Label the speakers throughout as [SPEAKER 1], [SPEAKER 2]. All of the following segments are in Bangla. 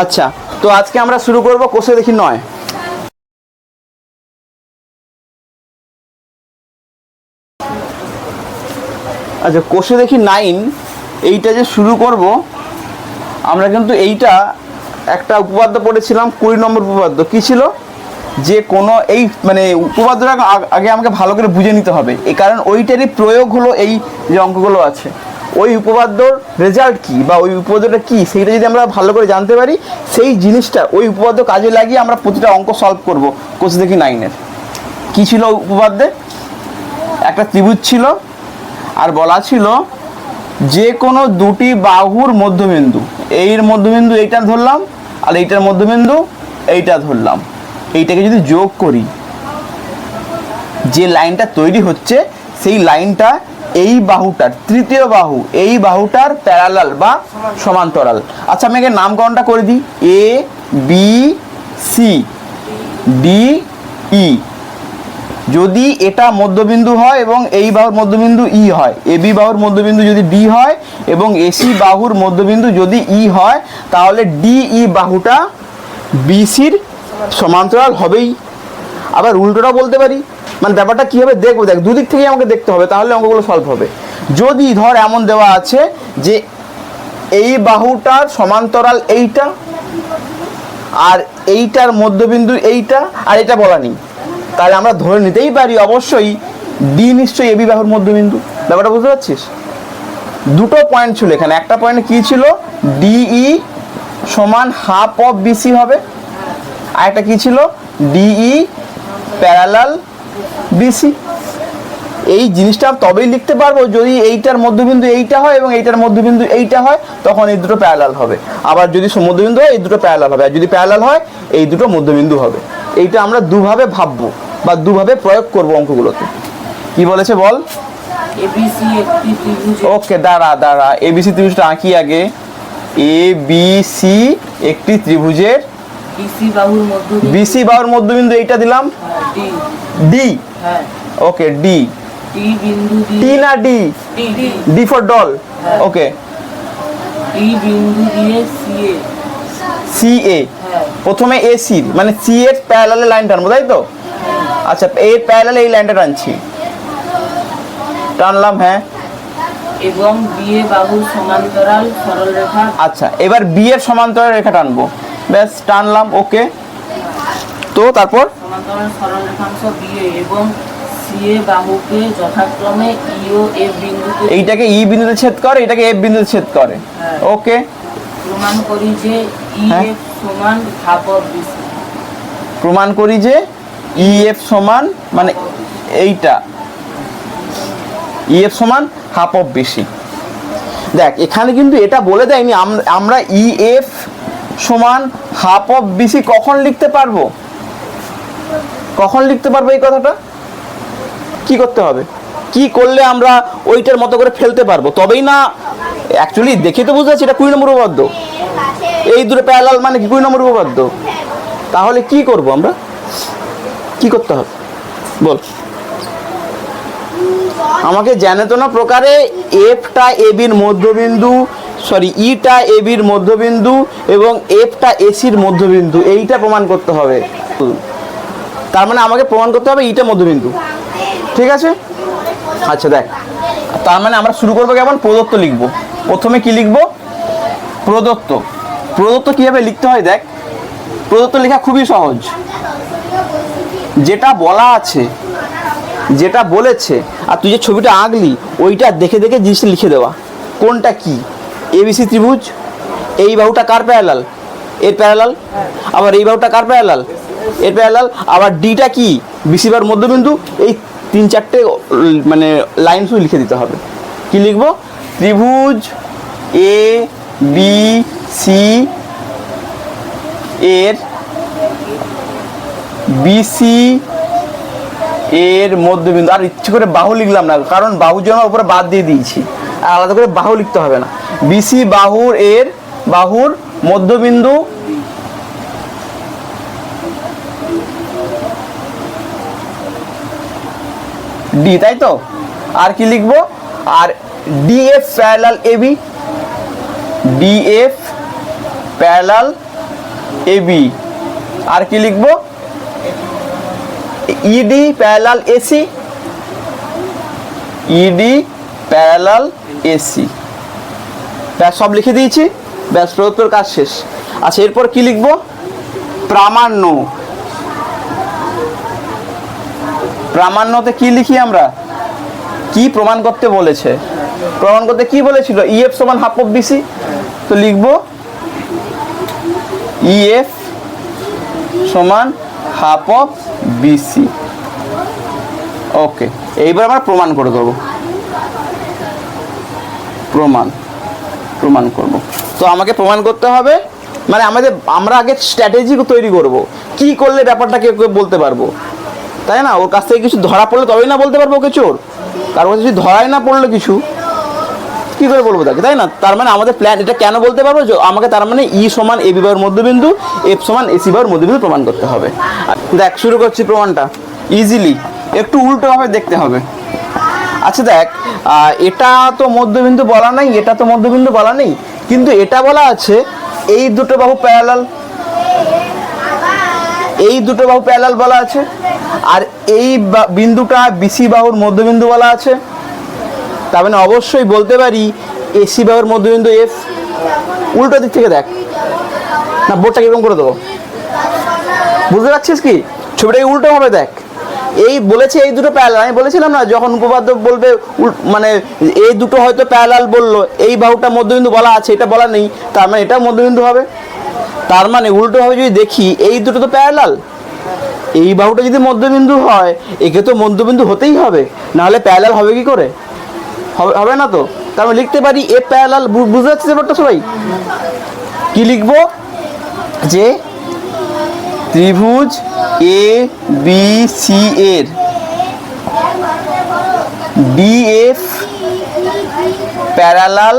[SPEAKER 1] আচ্ছা, তো আজকে আমরা শুরু করব কোষে দেখি 9। আচ্ছা, কোষে দেখি 9 এইটা যে শুরু করব, আমরা কিন্তু এইটা একটা উপপাদ্য পড়েছিলাম, 20 নম্বর উপপাদ্য। কি ছিল? যে কোনো এই মানে উপপাদ্যটা আগে আমাকে ভালো করে বুঝে নিতে হবে, এই কারণ ওইটারই প্রয়োগ হলো এই যে অঙ্কগুলো আছে। ওই উপপাদ্যর রেজাল্ট কি বা ওই উপপাদ্যটা কি সেইটা যদি আমরা ভালো করে জানতে পারি, সেই জিনিসটা ওই উপপাদ্য কাজে লাগিয়ে আমরা প্রতিটা অঙ্ক সলভ করব কোষ দেখি 9-এর। কী ছিল উপপাদ্যে? একটা ত্রিভুজ ছিল, আর বলা ছিল যে কোনো দুটি বাহুর মধ্যবিন্দু, এর মধ্যবিন্দু এইটা ধরলাম, আর এইটার মধ্যবিন্দু এইটা ধরলাম, এইটাকে যদি যোগ করি, যে লাইনটা তৈরি হচ্ছে সেই লাইনটা এই বাহুটার, তৃতীয় বাহু, এই বাহুটার প্যারালাল বা সমান্তরাল। আচ্ছা, আমি আগে নামকরণটা করে দিই। A B C D E. যদি এটা মধ্যবিন্দু হয় এবং এই বাহুর মধ্যবিন্দু ই হয়, এ বি বাহুর মধ্যবিন্দু যদি ডি হয় এবং এসি বাহুর মধ্যবিন্দু যদি ই হয়, তাহলে ডিই বাহুটা বিসির সমান্তরাল হবেই। আবার উল্টোটা বলতে পারি, মানে ব্যাপারটা কী হবে দেখবো। দেখ, দুদিক থেকেই আমাকে দেখতে হবে, তাহলে অঙ্কগুলো সলভ হবে। যদি ধর এমন দেওয়া আছে যে এই বাহুটার সমান্তরাল এইটা, আর এইটার মধ্যবিন্দু এইটা, আর এটা বলা নেই, তাহলে আমরা ধরে নিতেই পারি অবশ্যই ডি নিশ্চয়ই এবি বাহুর মধ্যবিন্দু। ব্যাপারটা বুঝতে পারছিস? দুটো পয়েন্ট ছিল এখানে। একটা পয়েন্ট কি ছিল? ডিই সমান হাফ অফ বিসি হবে, আর একটা কি ছিল? DE parallel BC. এই জিনিসটা তবেই লিখতে পারবো যদি এইটার মধ্যবিন্দু এইটা হয় এবং এইটার মধ্যবিন্দু এইটা হয়, তখন এই দুটো প্যারালাল হবে। আবার যদি মধ্যবিন্দু হয় এই দুটো প্যারালাল হবে, আর যদি প্যারালাল হয় এই দুটো মধ্যবিন্দু হবে। এইটা আমরা দুভাবে ভাববো বা দুভাবে প্রয়োগ করব অঙ্কগুলোতে। কি বলেছে বল?
[SPEAKER 2] এবিসি একটি ত্রিভুজ।
[SPEAKER 1] ওকে, দাঁড়া এবিসি ত্রিভুজটা আঁকি আগে। এ বি সি একটি ত্রিভুজের বিসি বাহুর মধ্যবিন্দু এইটা দিলাম, ডি।
[SPEAKER 2] হ্যাঁ,
[SPEAKER 1] ওকে, ডি।
[SPEAKER 2] ডি বিন্দু দিয়ে,
[SPEAKER 1] টি না D? D for doll. Okay,
[SPEAKER 2] D বিন্দু দিয়ে সিএ,
[SPEAKER 1] সিএ। প্রথমে এসি মানে সি এর প্যারালালে লাইন টানবো, তাই তো? আচ্ছা, এর প্যারালালে এই লাইনটা টানছি, টানলাম। হ্যাঁ,
[SPEAKER 2] এবং বি এ বাহুর সমান্তরাল সরলরেখা।
[SPEAKER 1] আচ্ছা, এবার বি এর সমান্তরাল রেখা টানবো, ব্যাস টানলাম। ওকে, তো তারপর
[SPEAKER 2] সমান্তরাল সরলরেখাংশ বি এ এবং সি এ বাহুকে যথাক্রমে ই ও এফ বিন্দুতে,
[SPEAKER 1] এইটাকে ই বিন্দুতে ছেদ করে, এটাকে এফ বিন্দুতে ছেদ করে। ওকে,
[SPEAKER 2] প্রমাণ করি যে ই এফ সমান হাফ অফ বিসি।
[SPEAKER 1] প্রমাণ করি যে ই এফ সমান, মানে এইটা ই এফ সমান হাফ অফ বিসি। দেখ, এখানে কিন্তু এটা বলে দেয়নি আমরা ই এফ সমান হাফ অফ বিসি কখন লিখতে পারবো, কখন লিখতে পারবো এই কথাটা। কি করতে হবে, কি করলে আমরা ওইটার মতো করে ফেলতে পারবো, তবেই না। অ্যাকচুয়ালি দেখে তো বুঝতে পারছি এটা 20 নম্বর উপপাদ্য, এই দুটো প্যারালাল মানে কি 20 নম্বর উপপাদ্য। তাহলে কি করব আমরা, কি করতে হবে বল আমাকে? জ্ঞানেতনা প্রকারে এফটা এবির মধ্যবিন্দু, সরি ইটা এবির মধ্যবিন্দু এবং এফটা এসির মধ্যবিন্দু, এইটা প্রমাণ করতে হবে। তার মানে আমাকে প্রমাণ করতে হবে ইটা মধ্যবিন্দু, ঠিক আছে? আচ্ছা দেখ, তার মানে আমরা শুরু করবো কেমন? প্রদত্ত লিখবো। প্রথমে কি লিখবো? প্রদত্ত। প্রদত্ত কিভাবে লিখতে হয় দেখ, প্রদত্ত লেখা খুবই সহজ। যেটা বলা আছে, যেটা বলেছে, আর তুই যে ছবিটা আঁকলি ওইটা দেখে দেখে জিনিসটা লিখে দেওয়া। কোনটা কি? এবিসি ত্রিভুজ, এই বাহুটা কার প্যারালাল? এর প্যারালাল। আবার এই বাহুটা কার প্যারালাল? এর প্যারালাল। আবার ডিটা কি? বিসি বাহুর মধ্যবিন্দু। এই 3-4টে মানে লাইন শুধু লিখে দিতে হবে। কি লিখবো? ত্রিভুজ এ বি সি এর বিসি এর মধ্যবিন্দু। আর ইচ্ছে করে বাহু লিখলাম না, কারণ বাহু জন্য উপরে বাদ দিয়ে দিয়েছি, আর আলাদা করে বাহু লিখতে হবে না। বিসি বাহুর এর বাহুর মধ্যবিন্দু ডি, তাই তো? আর কি লিখবো? আর DF parallel AB, DF parallel AB. আর কি লিখবো? ED parallel AC, ED parallel AC. ব্যাস সব লিখে দিয়েছি, ব্যাস প্রদত্তর কাজ শেষ। আচ্ছা এরপর কি লিখবো? প্রামাণ্য। প্রামাণ্যতে কি লিখি আমরা? কি প্রমাণ করতে বলেছে? প্রমাণ করতে কি বলেছিল? ইএফ সমান হাফ অফ বিসি। তো লিখবো ইএফ সমান হাফ অফ বিসি। ওকে, এইবার আমরা প্রমাণ করে দেবো। প্রমাণ করব। তো আমাকে প্রমাণ করতে হবে, মানে আমরা আগে স্ট্র্যাটেজি তৈরি করব, কি করলে ব্যাপারটা কেউ বলতে পারবো, তাই না? ওর কাছ থেকে কিছু ধরা পড়লে তবেই না বলতে পারবো ওকে চোর। কারণ কিছু ধরাই না পড়লো কিছু, কি করে বলবো তাকে, তাই না? তার মানে আমাদের প্ল্যান এটা কেন বলতে পারবো? আমাকে তার মানে ই সমান এবি বাহুর মধ্যবিন্দু, এফ সমান এসি বাহুর মধ্যবিন্দু প্রমাণ করতে হবে। দেখ শুরু করছি প্রমাণটা ইজিলি, একটু উল্টোভাবে দেখতে হবে। আচ্ছা দেখ, এটা তো মধ্যবিন্দু বলা নেই, এটা তো মধ্যবিন্দু বলা নেই, কিন্তু এটা বলা আছে এই দুটো বাহু প্যারালাল, এই দুটো বাহু প্যারালাল বলা আছে, আর এই বিন্দুটা বিসি বাহুর মধ্যবিন্দু বলা আছে। তার মানে অবশ্যই বলতে পারি এসি বাহুর মধ্যবিন্দু এফ। উল্টো দিক থেকে দেখ না, বোর্ডটা কিরকম করে দেবো, বুঝতে পারছিস কি? ছবিটাকে উল্টো ভাবে দেখ। এই বলেছে এই দুটো প্যারালাল, আমি বলেছিলাম না যখন উপপাদ্য বলবে মানে এই দুটো হয়তো প্যারালাল বললো, এই বাহুটা মধ্যবিন্দু বলা আছে, এটা বলা নেই, তার মানে এটাও মধ্যবিন্দু হবে। তার মানে উল্টোভাবে যদি দেখি এই দুটো তো প্যারালাল, এই বাহুটা যদি মধ্যবিন্দু হয় একে তো মধ্যবিন্দু হতেই হবে, নাহলে প্যারালাল হবে কি করে? হবে না তো। তার মানে লিখতে পারি এ প্যারালাল। বুঝতে পারছিস ব্যাপারটা সবাই? কি লিখবো? যে ত্রিভুজ এ বি সি এর ডিএফ প্যারালাল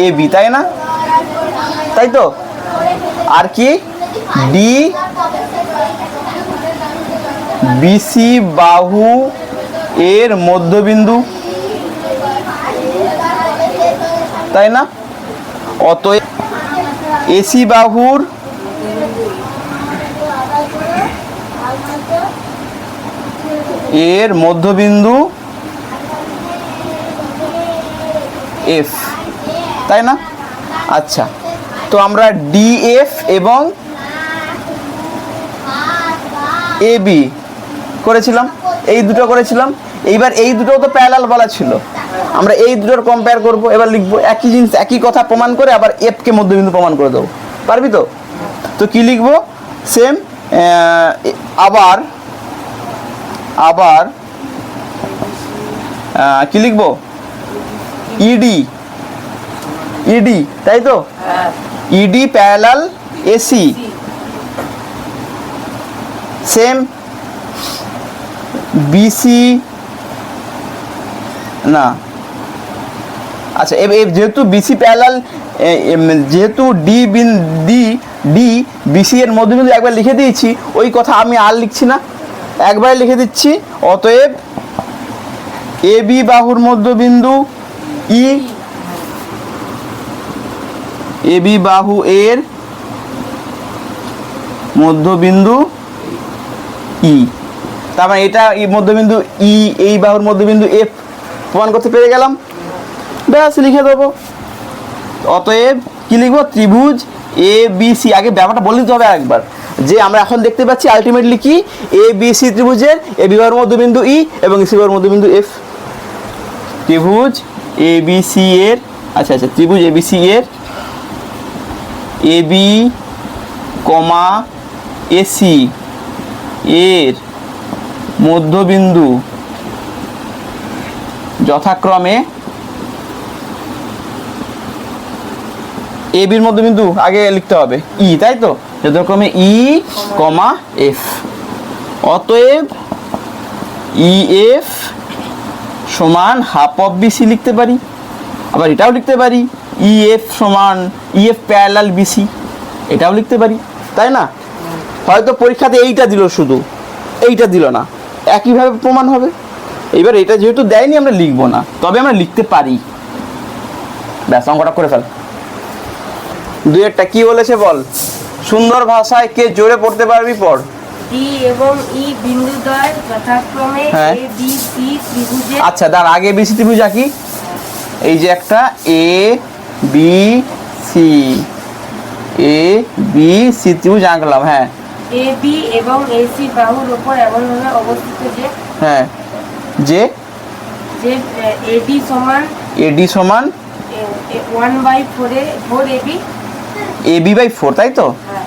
[SPEAKER 1] এ বি, তাই না? তাই তো। আর কি? ডি বিসি বাহু এর মধ্যবিন্দু, তাই না? অতএব এসি বাহুর এর মধ্যবিন্দু এফ, তাই না? আচ্ছা, তো আমরা ডিএফ এবং এ বি করেছিলাম, এই দুটো করেছিলাম। এইবার এই দুটো তো প্যারালাল বলা ছিল, আমরা এই দুটোর কম্পেয়ার করব। এবার লিখবো একই জিনিস, একই কথা প্রমাণ করে আবার এফ কে মধ্যবিন্দু প্রমাণ করে দেবো। পারবি তো? তো কি লিখবো? সেম আবার কি লিখবো? ইডি, ইডি, তাই তো? ED parallel AC, same BC না। আচ্ছা যেহেতু বিসি প্যারালাল, যেহেতু ডি বিসি এর মধ্যবিন্দু একবার লিখে দিয়েছি, ওই কথা আমি আর লিখছি না, একবারে লিখে দিচ্ছি। অতএব এ বি বাহুর মধ্যবিন্দু ই, এ বি বাহু এর মধ্যবিন্দু ই। তার মানে এটা মধ্যবিন্দু ই, এই বাহুর মধ্যবিন্দু এফ প্রমাণ করতে পেরে গেলাম, ব্যাস লিখে দেবো। অতএব কি লিখবো? ত্রিভুজ এ বি সি। আগে ব্যাপারটা বলে দিতে হবে একবার, যে আমরা এখন দেখতে পাচ্ছি আলটিমেটলি কি এ বি সি ত্রিভুজের এ বি বাহুর মধ্যবিন্দু ই এবং সি বাহুর মধ্যবিন্দু এফ। ত্রিভুজ এ বি সি এর, আচ্ছা ত্রিভুজ এ বি সি এর এ বি কমা এসি এর মধ্যবিন্দু যথাক্রমে, এ বির মধ্যবিন্দু আগে লিখতে হবে ই, তাই তো? যথাক্রমে ই কমা এফ। অতএব ই এফ সমান হাফ অফ বিসি লিখতে পারি। আবার এটাও লিখতে পারি ই এফ সমান ই এফ প্যারালাল বিসি, এটাও লিখতে পারি, তাই না? হয়তো পরীক্ষাতে এইটা দিল, শুধু এইটা দিল না, একইভাবে প্রমাণ হবে। এইবার এটা যেহেতু দেয়নি আমরা লিখবো না, তবে আমরা লিখতে পারি। ব্যাস অঙ্কটা করে ফেল। দুইয়েরটা কি বলেছে বল? সুন্দর ভাষায় কে জোরে পড়তে পারবি পড়।
[SPEAKER 3] ডি এবং ই বিন্দুদ্বয় যথাক্রমে
[SPEAKER 1] হ্যাঁ।
[SPEAKER 3] এ বি সি ত্রিভুজে
[SPEAKER 1] আচ্ছা তার আগে বিসি ত্রিভুজ আঁকি। এই যে একটা A B C, A B C ত্রিভুজ আঁকলাম। হ্যাঁ
[SPEAKER 3] এ বি এবং এসি বাহুর উপর এমনভাবে অবস্থিত যে
[SPEAKER 1] হ্যাঁ যে
[SPEAKER 3] যে এডি সমান
[SPEAKER 1] এডি সমান
[SPEAKER 3] 1/4 এবি
[SPEAKER 1] এবি বাই 4, তাই তো?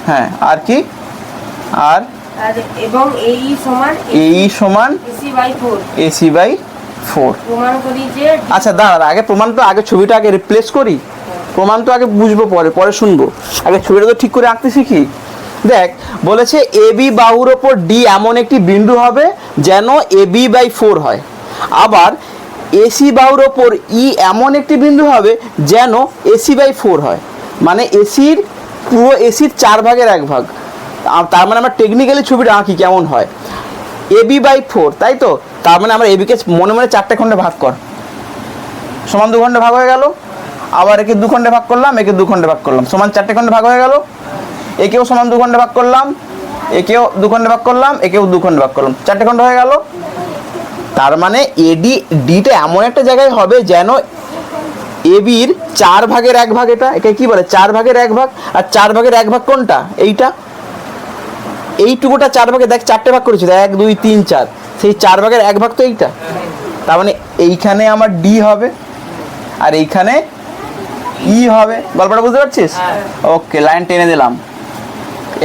[SPEAKER 1] হ্যাঁ আর কি, আর
[SPEAKER 3] আর এবং এই সমান
[SPEAKER 1] এই সমান
[SPEAKER 3] এসি/4
[SPEAKER 1] এসি বাই 4।
[SPEAKER 3] প্রমাণ করি যে
[SPEAKER 1] আচ্ছা দাঁড়া, আগে প্রমাণ তো, আগে ছবিটা আগে রিপ্লেস করি, প্রমাণ তো আগে বুঝবো, পরে পরে শুনবো, আগে ছবিটা তো ঠিক করে আঁকতে শিখি। দেখ বলেছে এ বি বাহুর ওপর ডি এমন একটি বিন্দু হবে যেন এ বি বাই 4 হয়, আবার এসি বাহুর ওপর ই এমন একটি বিন্দু হবে যেন এসি বাই 4 হয়। মানে এসির পুরো এসির 4 ভাগের 1 ভাগ। তার মানে আমরা টেকনিক্যালি ছবিটা আঁকি কেমন হয়, এ বি বাই 4, তাই তো? তার মানে আমরা এবিকে মনে মনে 4টে খণ্ডে ভাগ কর, সমান 2 খণ্ডে ভাগ হয়ে গেল। আবার একে 2 খণ্ডে ভাগ করলাম, একে 2 খণ্ডে ভাগ করলাম, সমান 4টে খণ্ডে ভাগ হয়ে গেল। একেও সমান 2 খণ্ডে ভাগ করলাম, একেও 2 খণ্ডে ভাগ করলাম, একেও 2 খণ্ডে ভাগ করলাম, 4টে খণ্ড হয়ে গেল। তার মানে এডি ডিটা এমন একটা জায়গায় হবে যেন এবির 4 ভাগের 1 ভাগ, একে কি বলে 4 ভাগের 1 ভাগ। আর 4 ভাগের 1 ভাগ কোনটা? এইটা, এইটুকুটা 4 ভাগে, দেখ 4টে ভাগ করেছিল, 1 2 3 4, সেই 4 ভাগের 1 ভাগ তো এইটা। তার মানে এইখানে আমার ডি হবে আর এইখানে ই হবে। গল্পটা বুঝতে পারছিস? ওকে, লাইন টেনে দিলাম।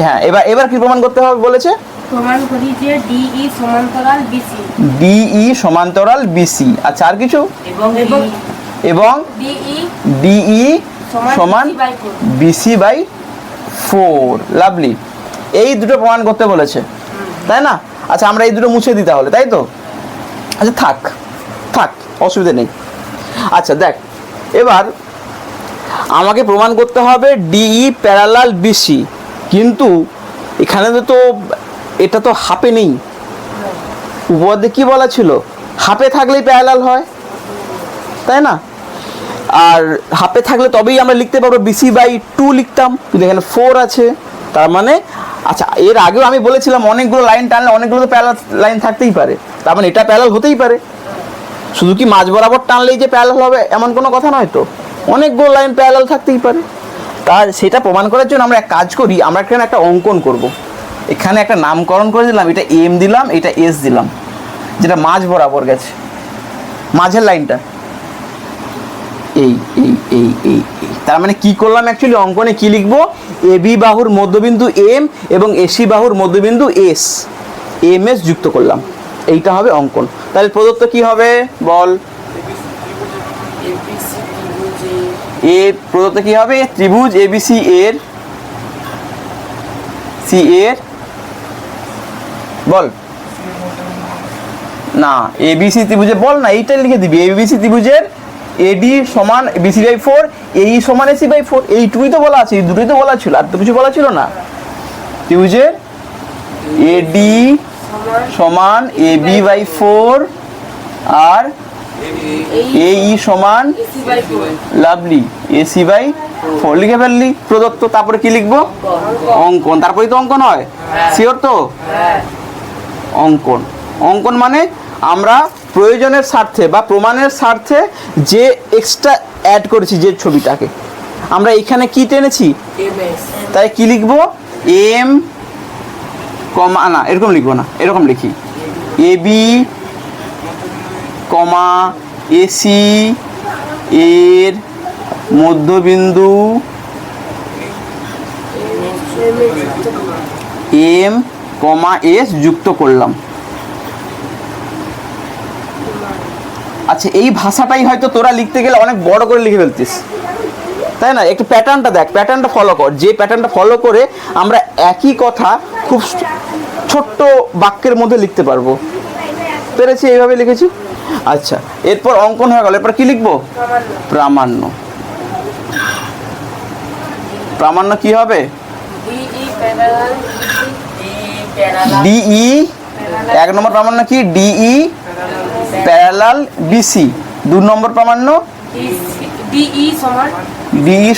[SPEAKER 1] হ্যাঁ এবার এবার কি প্রমাণ করতে হবে বলেছে?
[SPEAKER 3] প্রমাণ করি যে ডিই সমান্তরাল বিসি
[SPEAKER 1] ডিই সমান্তরাল বিসি। আচ্ছা আর কিছু? এবং ডিই সমান বিসি বাই 4। লাভলি, এই দুটো প্রমাণ করতে বলেছে, তাই না? আচ্ছা আমরা এই দুটো মুছে দিই তাহলে, তাই তো? আচ্ছা থাক থাক, অসুবিধা নেই। আচ্ছা দেখ, এবার আমাকে প্রমাণ করতে হবে ডিই প্যারালাল বিসি, কিন্তু এখানে তো এটা তো হাফে নেই। উপপাদ্যে কি বলা ছিল? হাফে থাকলেই প্যারালাল হয়, তাই না? আর হাফে থাকলে তবেই আমরা লিখতে পারবো বিসি বাই 2 লিখতাম, কিন্তু এখানে 4 আছে। তার মানে আচ্ছা এর আগেও আমি বলেছিলাম অনেকগুলো লাইন টানলে অনেকগুলো তো প্যারালাল লাইন থাকতেই পারে, তার মানে এটা প্যারালাল হতেই পারে। শুধু কি মাঝ বরাবর টানলেই যে প্যারালাল হবে এমন কোনো কথা নয় তো, অনেকগুলো লাইন প্যারালাল থাকতেই পারে। তার সেটা প্রমাণ করার জন্য আমরা এক কাজ করি, আমরা এখানে একটা অঙ্কন করব। এখানে একটা নামকরণ করে দিলাম, এটা এম দিলাম, এটা এস দিলাম, যেটা মাঝ বরাবর গেছে, মাঝের লাইনটা এই এই এই এই এই। তার মানে কি করলাম অ্যাকচুয়ালি অঙ্কনে কি লিখবো? এ বি বাহুর মধ্যবিন্দু এম এবং এসি বাহুর মধ্যবিন্দু এস, এম এস যুক্ত করলাম, এইটা হবে অঙ্কন। তাহলে প্রদত্ত কি হবে বল? এ প্রদত্ত কি হবে? ত্রিভুজ এবিসি এর সি এর বল না, এবিসি ত্রিভুজে বল না, এইটাই লিখে দিবি। এবিসি ত্রিভুজের এডি সমান বিসি বাই 4, এই সমান এসি বাই 4, এইটুকুই তো বলা আছে, এই দুটোই তো বলা ছিল, আর তো কিছু বলা ছিল না। ত্রিভুজের এডি সমান এবি বাই 4 আর এই সমান লাভলি এসি বাই 4 লিখে ফেললি, প্রদত্ত। তারপরে কি লিখবো? অঙ্কন। তারপরেই তো অঙ্কন হয়, শিওর তো? অঙ্কন, অঙ্কন মানে আমরা প্রয়োজনের স্বার্থে বা প্রমাণের স্বার্থে যে এক্সট্রা অ্যাড করেছি যে ছবিটাকে, আমরা এইখানে কি টেনেছি, তাই কি লিখবো? এম কমা, না এরকম লিখবো না, এরকম লিখি এ বি কমা এসি এর মধ্যবিন্দু এম কমা এস যুক্ত করলাম। আচ্ছা এই ভাষাটাই হয়তো তোরা লিখতে গেলে অনেক বড় করে লিখে ফেলতিস, তাই না? একটু প্যাটার্নটা দেখ, প্যাটার্নটা ফলো কর, যে প্যাটার্নটা ফলো করে আমরা একই কথা খুব ছোট্ট বাক্যের মধ্যে লিখতে পারবো। পেরেছি? এইভাবে লিখেছি। আচ্ছা এরপর অঙ্কন হয়ে গেল, এরপর কি লিখবো? প্রামাণ্য। প্রামাণ্য কি হবে? ডিই, 1 নম্বর প্রামাণ্য কি? DE parallel BC. 2 নম্বর প্রামাণ্য ডিই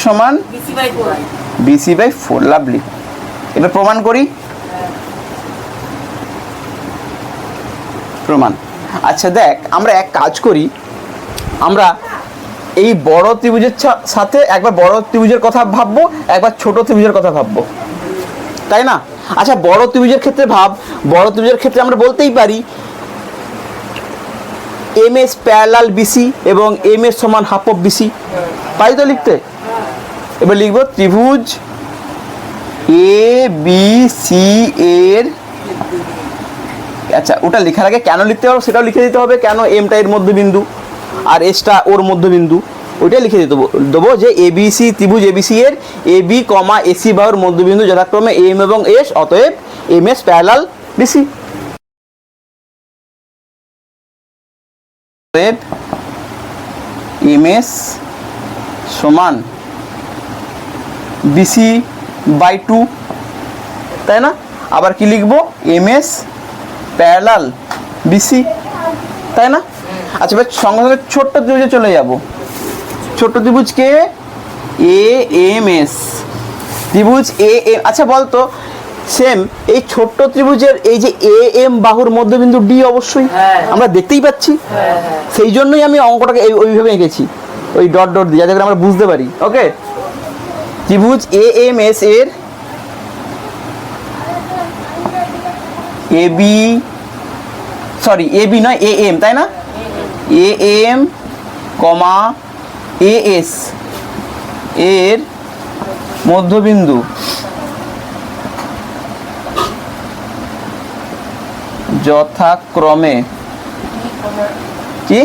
[SPEAKER 1] সমান বিসি বাই 4। লাভলি। এবার প্রমাণ করি। প্রমাণ। আচ্ছা দেখ, আমরা এক কাজ করি, আমরা এই বড় ত্রিভুজের সাথে একবার বড় ত্রিভুজের কথা ভাববো, একবার ছোট ত্রিভুজের কথা ভাববো, তাই না? আচ্ছা বড় ত্রিভুজের ক্ষেত্রে ভাব। বড় ত্রিভুজের ক্ষেত্রে আমরা বলতেই পারি এম এস প্যারালাল বিসি এবং এম এস সমান হাফ অফ বিসি, পারি তো লিখতে? এবার লিখবো ত্রিভুজ এ বি সি এর, আচ্ছা ওটা লেখার আগে কেন লিখতে হবে সেটাও লিখে দিতে হবে, কেন এমটা এর মধ্যবিন্দু আর এসটা ওর মধ্যবিন্দু, ওইটাই লিখে দিতে দেবো যে এবিসি ত্রিভুজ এবিসি এর এ বি কমা এসি বাহুর মধ্যবিন্দু যথাক্রমে এম এবং এস, অতএব এম এস প্যারালাল বিসি। অতএব এম এস সমান বিসি বাই 2, তাই না? আবার কি লিখবো? এম এস প্যারালাল বিসি, তাই না? আচ্ছা এবার সঙ্গে সঙ্গে ছোট্ট ত্রিভুজে চলে যাব। ছোট্ট ত্রিভুজকে এ এম এস, ত্রিভুজ এ এম। আচ্ছা বলতো সেম এই ছোট্ট ত্রিভুজের এই যে এ এম বাহুর মধ্যবিন্দু ডি অবশ্যই আমরা দেখতেই পাচ্ছি, সেই জন্যই আমি অঙ্কটাকে ওইভাবে এঁকেছি, ওই ডট ডট দিয়ে, যাতে করে আমরা বুঝতে পারি। ওকে, ত্রিভুজ এ এম এস এর A B, sorry A B নয় এ এম, তাই না? A M comma A S এর মধ্যবিন্দু যথাক্রমে কি,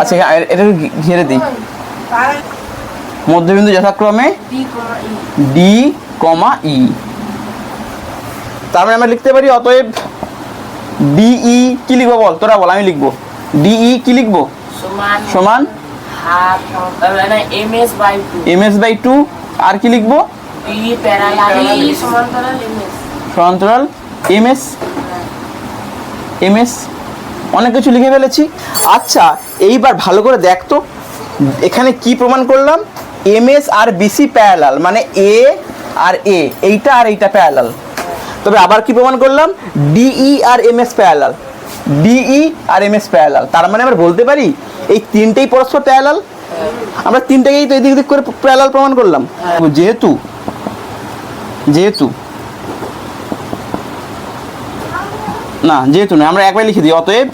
[SPEAKER 1] আচ্ছা এটা ঘিরে দিই, মধ্যবিন্দু যথাক্রমে ডি কমা ই। তার মানে আমরা লিখতে পারি অতএব ডিই কি লিখবো বল, তোরা বল, আমি লিখবো ডিই কি লিখবো, সমান
[SPEAKER 2] M S by 2,
[SPEAKER 1] M S by 2, আর কি লিখবো
[SPEAKER 2] বি প্যারালাল
[SPEAKER 1] সমান্তরাল এম এস। এম এস অনেক কিছু লিখে ফেলেছি। আচ্ছা এইবার ভালো করে দেখ তো, এখানে কি প্রমাণ করলাম? এম এস আর বিসি প্যারালাল, মানে এ আর এ, এইটা আর এইটা প্যারালাল। তবে আবার কি প্রমাণ করলাম? ডিই আর এম এস প্যারালাল, ডিই আর এম এস প্যারালাল। তার মানে আমরা বলতে পারি এই তিনটেই পরস্পর প্যারালাল। আমরা তিনটেকেই তো এদিক করে প্যারালাল প্রমাণ করলাম। যেহেতু যেহেতু না, যেহেতু না, আমরা একবার লিখে দিই অতএব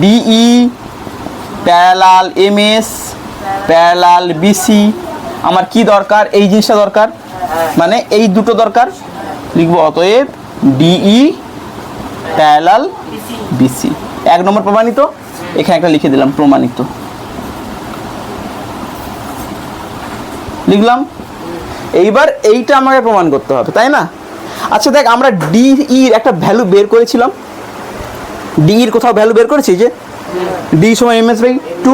[SPEAKER 1] DE parallel M S parallel BC. আমার কি দরকার? এই জিনিসটা দরকার, মানে এই দুটো দরকার। লিখবো অতএব ডিই প্যারালাল বিসি, 1 নম্বর প্রমাণিত। এখানে একটা লিখে দিলাম প্রমাণিত, লিখলাম। এইবার এইটা আমাকে প্রমাণ করতে হবে, তাই না? আচ্ছা দেখ, আমরা ডিইর একটা ভ্যালু বের করেছিলাম, ডিইর কোথাও ভ্যালু বের করেছি যে ডি সমান এম এস বাই 2।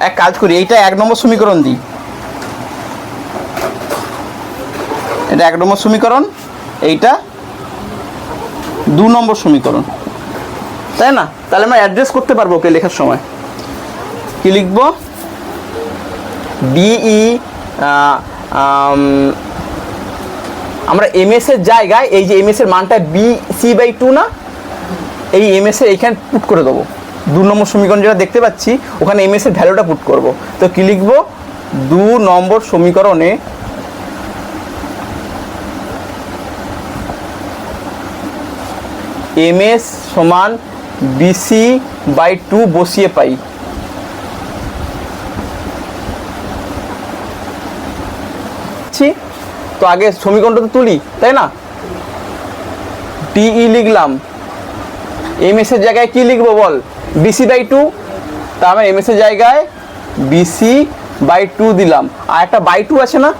[SPEAKER 1] এক কাজ করি, এইটা 1 নম্বর সমীকরণ দিই, এটা 1 নম্বর সমীকরণ, এইটা 2 নম্বর সমীকরণ, তাই না? তাহলে আমরা অ্যাড্রেস করতে পারবো ওকে লেখার সময়। কি লিখবো? ডিই আমরা এম এস এর জায়গায় এই যে এম এস এর মানটা বি সি বাই 2 না, এই এম এস এর এইখানে পুট করে দেবো। 2 নম্বর সমীকরণ যেটা দেখতে পাচ্ছি ওখানে এম এস এর ভ্যালুটা পুট করব। তো কি লিখবো? 2 নম্বর সমীকরণে এম এস সমান বিসি বাই 2 বসিয়ে পাই। তো আগে সমীকরণটা তো তুলি, তাই না? ডিই লিখলাম, এম এস এর জায়গায় কি লিখবো বল? BC by 2। তার মানে এম এস এর জায়গায় বিসি বাই 2 দিলাম, আর একটা বাই 2 আছে না,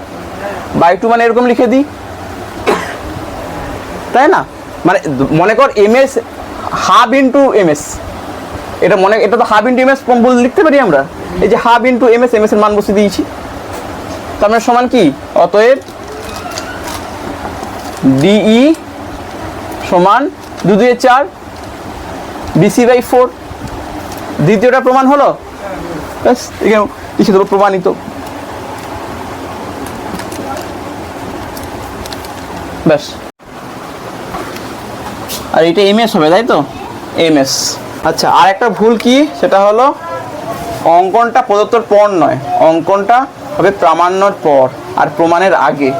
[SPEAKER 1] বাই 2 মানে এরকম লিখে দিই, তাই না? মানে মনে কর M S half into M S, এটা এটা তো হাফ ইন্টু এম এস লিখতে পারি আমরা। এই যে half into M S, M S এর মান বসিয়ে দিয়েছি। তার মানে সমান কি? অতএব ডিই সমান 2 2 4 বিসি বাই 4। দ্বিতীয়টা প্রমাণ হলো, ব্যাস এখানে লিখে দেবো প্রমাণিত। ব্যাস। আর এটা এমএস হবে, তাই তো? এমএস। আচ্ছা, আর একটা ভুল কি, সেটা হলো অঙ্কনটা প্রদত্তর পর নয়, অঙ্কনটা হবে প্রামাণ্যর পর আর প্রমাণের আগে।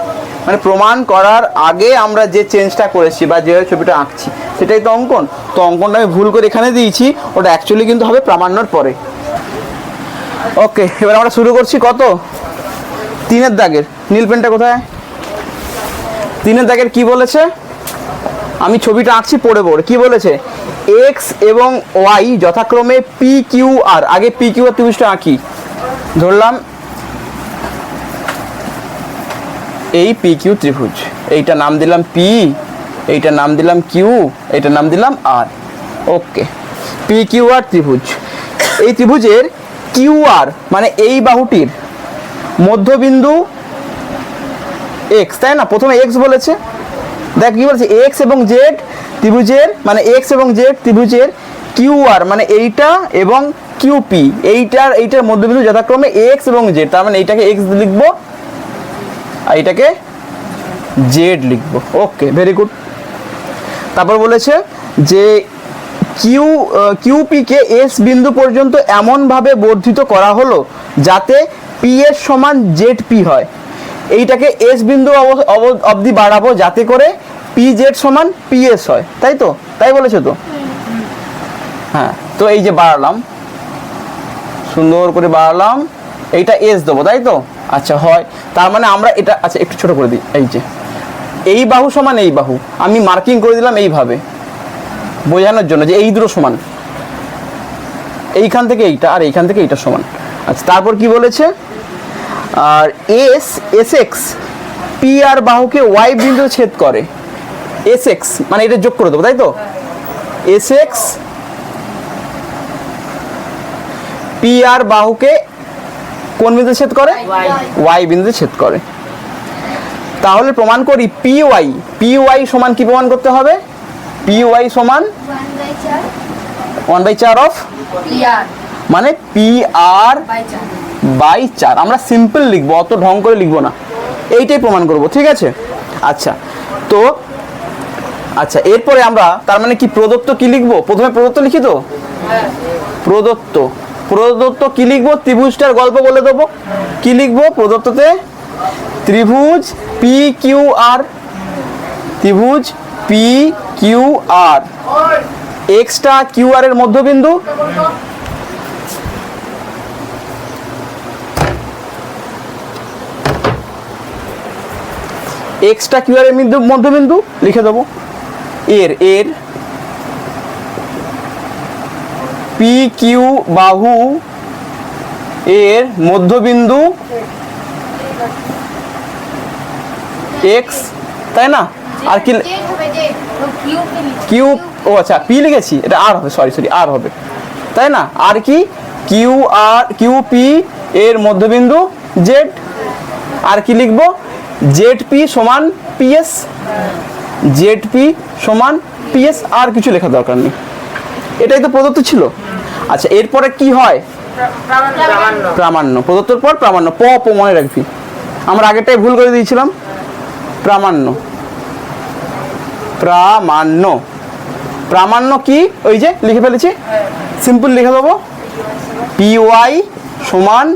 [SPEAKER 1] মানে প্রমাণ করার আগে আমরা যে চেঞ্জটা করেছি বা যে ছবিটা আঁকছি সেটাই তো অঙ্কন। তো অঙ্কনটা আমি ভুল করে এখানে দিয়েছি, ওটা অ্যাকচুয়ালি কিন্তু হবে প্রামাণ্যর পরে। ওকে, এবার আমরা শুরু করছি কত 3-এর দাগের। নীল পেনটা কোথায়? 3-এর দাগের কি বলেছে, আমি ছবিটা আঁকছি পড়ে পড়ে। কি বলেছে? এক্স এবং ওয়াই যথাক্রমে পি কিউ আর। আগে পি কিউ আর ত্রিভুজটা আঁকি। ধরলাম এই পি কিউ ত্রিভুজ, এইটা নাম দিলাম পি, এইটা নাম দিলাম কিউ, এইটা নাম দিলাম আর। ওকে, পি কিউ আর ত্রিভুজ। এই ত্রিভুজের কিউ আর মানে এই বাহুটির মধ্যবিন্দু এক্স, তাই না? প্রথমে এক্স বলেছে, দেখ কি বলেছে, এক্স এবং জেড ত্রিভুজের মানে এক্স এবং জেড ত্রিভুজের কিউ আর মানে এইটা এবং কিউপি, এইটার মধ্যবিন্দু যথাক্রমে এক্স এবং জেড। তার মানে এইটাকে এক্স লিখবো আর এইটাকে জেড লিখবো। ওকে, ভেরি গুড। তারপর বলেছে যে কিউপিকে এস বিন্দু পর্যন্ত এমনভাবে বর্ধিত করা হলো যাতে পি এর সমান জেড পি হয়। এইটাকে এস বিন্দু অবধি বাড়াবো যাতে করে পি জেড সমান পি এস হয়, তাই তো? তাই বলেছে তো? হ্যাঁ, তো এই যে বাড়ালাম, সুন্দর করে বাড়ালাম, এইটা এস দেবো, তাই তো? আচ্ছা, হয়। তার মানে আমরা এটা, আচ্ছা একটু ছোট করে দিই, এই যে এই বাহু সমান এই বাহু, আমি মার্কিং করে দিলাম এইভাবে বোঝানোর জন্য যে এই দুটো সমান, এইখান থেকে এইটা আর এইখান থেকে এইটা সমান। আচ্ছা, তারপর কি বলেছে, আর S x P R বাহুকে Y বিন্দু ছেদ করে। এস এক্স মানে এটা যোগ করে দেবো, তাই তো? এস এক্স পি আর বাহুকে কোন বিন্দু ছেদ করে? ওয়াই বিন্দু ছেদ করে। তাহলে প্রমাণ করি পি ওয়াই সমান কি প্রমাণ করতে হবে? পি ওয়াই সমান 1/4 অফ মানে পি আর বাই 4। আমরা সিম্পল লিখবো, অত ঢং করে লিখবো না, এইটাই প্রমাণ করব, ঠিক আছে? আচ্ছা, তো আচ্ছা এরপরে আমরা তার মানে কি প্রদত্ত কি লিখবো? প্রথমে প্রদত্ত লিখি তো, প্রদত্ত কি লিখবো? ত্রিভুজটার গল্প বলে দেবো। কি লিখবো প্রদত্ততে? ত্রিভুজ পি কিউ আর, ত্রিভুজ P Q R, extra Q R এর মধ্যবিন্দু, এক্সটা কিউ আর এর মধ্যবিন্দু লিখে দেবো। এর পি কিউ বাহু এর মধ্যবিন্দু এক্স, তাই না? আর কি কিউ, ও আচ্ছা পি লিখেছি, এটা আর হবে, সরি আর হবে, তাই না? আর কি কিউ পি এর মধ্যবিন্দু জেড। আর কি লিখবো? জেড পি সমান পিএস, জেড পি সমান পিএস। আর কিছু লেখা দরকার নেই, এটাই তো প্রদত্ত ছিল। আচ্ছা, এরপরে কি হয়? প্রামাণ্য। প্রদত্তর পর প্রামাণ্য, প মনে রাখবি, আমরা আগেরটাই ভুল করে দিয়েছিলাম। প্রামাণ্য কি? ওই যে লিখে ফেলেছি, সিম্পল লিখে দেবো, পি ওয়াই সমান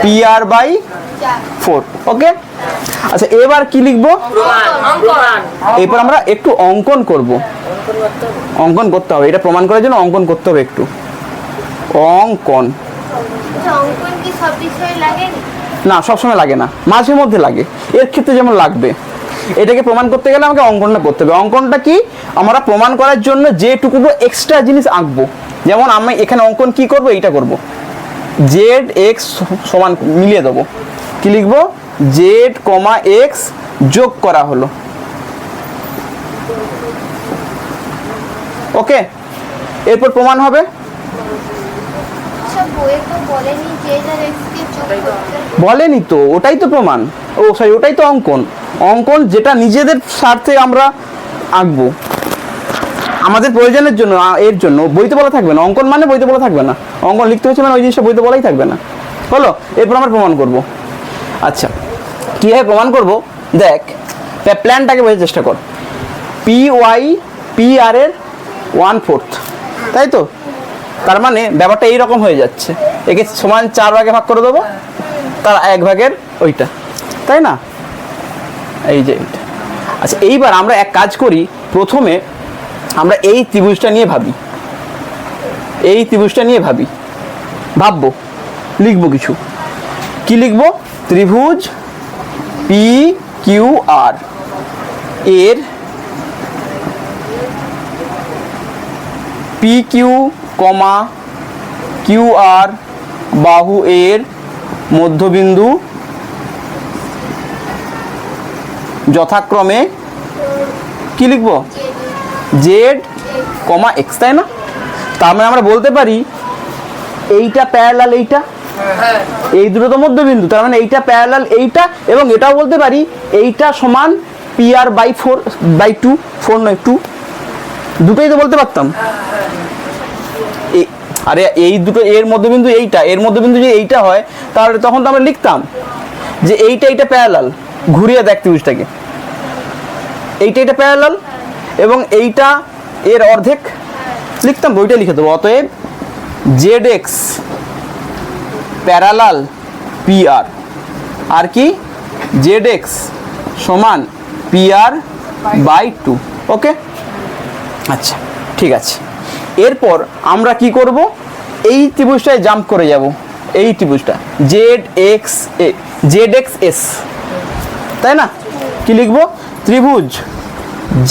[SPEAKER 1] পি আর বাই 4। ওকে, আচ্ছা এবার কি লিখবো? এরপর আমরা একটু অঙ্কন করব, অঙ্কন করতে হবে, এটা প্রমাণ করার জন্য অঙ্কন করতে হবে একটু। অঙ্কন না, সবসময় লাগে না, মাঝে মধ্যে লাগে। এর ক্ষেত্রে যেমন লাগবে, এটাকে প্রমাণ করতে গেলে আমাকে অঙ্কনটা করতে হবে। অঙ্কনটা কি? আমরা প্রমাণ করার জন্য যেটুকু এক্সট্রা জিনিস আঁকবো। যেমন আমি এখানে অঙ্কন কি করব? এইটা করব, জেড এক্স সমান মিলিয়ে দেবো। কি লিখবো? জেড কমা এক্স যোগ করা হলো। ওকে, এরপর প্রমাণ হবে। বলেনি তো, ওটাই তো প্রমাণ, ওটাই তো অঙ্কন। অঙ্কন যেটা নিজেদের স্বার্থে আমরা আঁকবো, আমাদের প্রয়োজনের জন্য, এর জন্য। বইতে বলা থাকবে না, অঙ্কন মানে বইতে বলা থাকবে না। অঙ্কন লিখতে হচ্ছে মানে ওই জিনিসটা বইতে বলাই থাকবে না, হলো? এরপর আমরা প্রমাণ করব। আচ্ছা, কীভাবে প্রমাণ করব? দেখ, তাই প্ল্যানটাকে বোঝার চেষ্টা কর। পি ওয়াই পি আর এর 1/4, তাই তো? তার মানে ব্যাপারটা এইরকম হয়ে যাচ্ছে, একে সমান 4 ভাগে ভাগ করে দেবো, তার 1 ভাগের ওইটা, তাই না? এই যে এইটা। আচ্ছা এইবার আমরা এক কাজ করি, প্রথমে আমরা এই ত্রিভুজটা নিয়ে ভাবি, এই ত্রিভুজটা নিয়ে ভাববো, লিখবো কিছু। কি লিখবো? ত্রিভুজ পি কিউ আর এর পি কিউ কমা কিউ আর বাহু এর মধ্যবিন্দু যথাক্রমে কি লিখবো? জেড কমা এক্স, তাই না? তার মানে আমরা বলতে পারি এইটা প্যারালাল এইটা, এই দুটো তো মধ্যবিন্দু, তার মানে এইটা প্যারালাল এইটা, এবং এটাও বলতে পারি এইটা সমান পি আর বাই 4/2, 4 নয় 2, দুটোই তো বলতে পারতাম। আরে এই দুটো এর মধ্যবিন্দু এইটা, এর মধ্যবিন্দু যদি এইটা হয় তাহলে তখন তো আমরা লিখতাম যে এইটা প্যারালাল, ঘুরিয়ে দেখ ত্রিভুজটাকে, এইটা প্যারালাল এবং এইটা এর অর্ধেক, লিখতাম, বইটা লিখে দেবো। অতএব Z x parallel P R, আর কি জেড এক্স সমান পি আর বাই 2। ওকে, আচ্ছা ঠিক আছে। এরপর আমরা কি করব? এই ত্রিভুজটায় জাম্প করে যাব, এই ত্রিভুজটা জেড এক্স এস, তাই না? কি লিখবো? ত্রিভুজ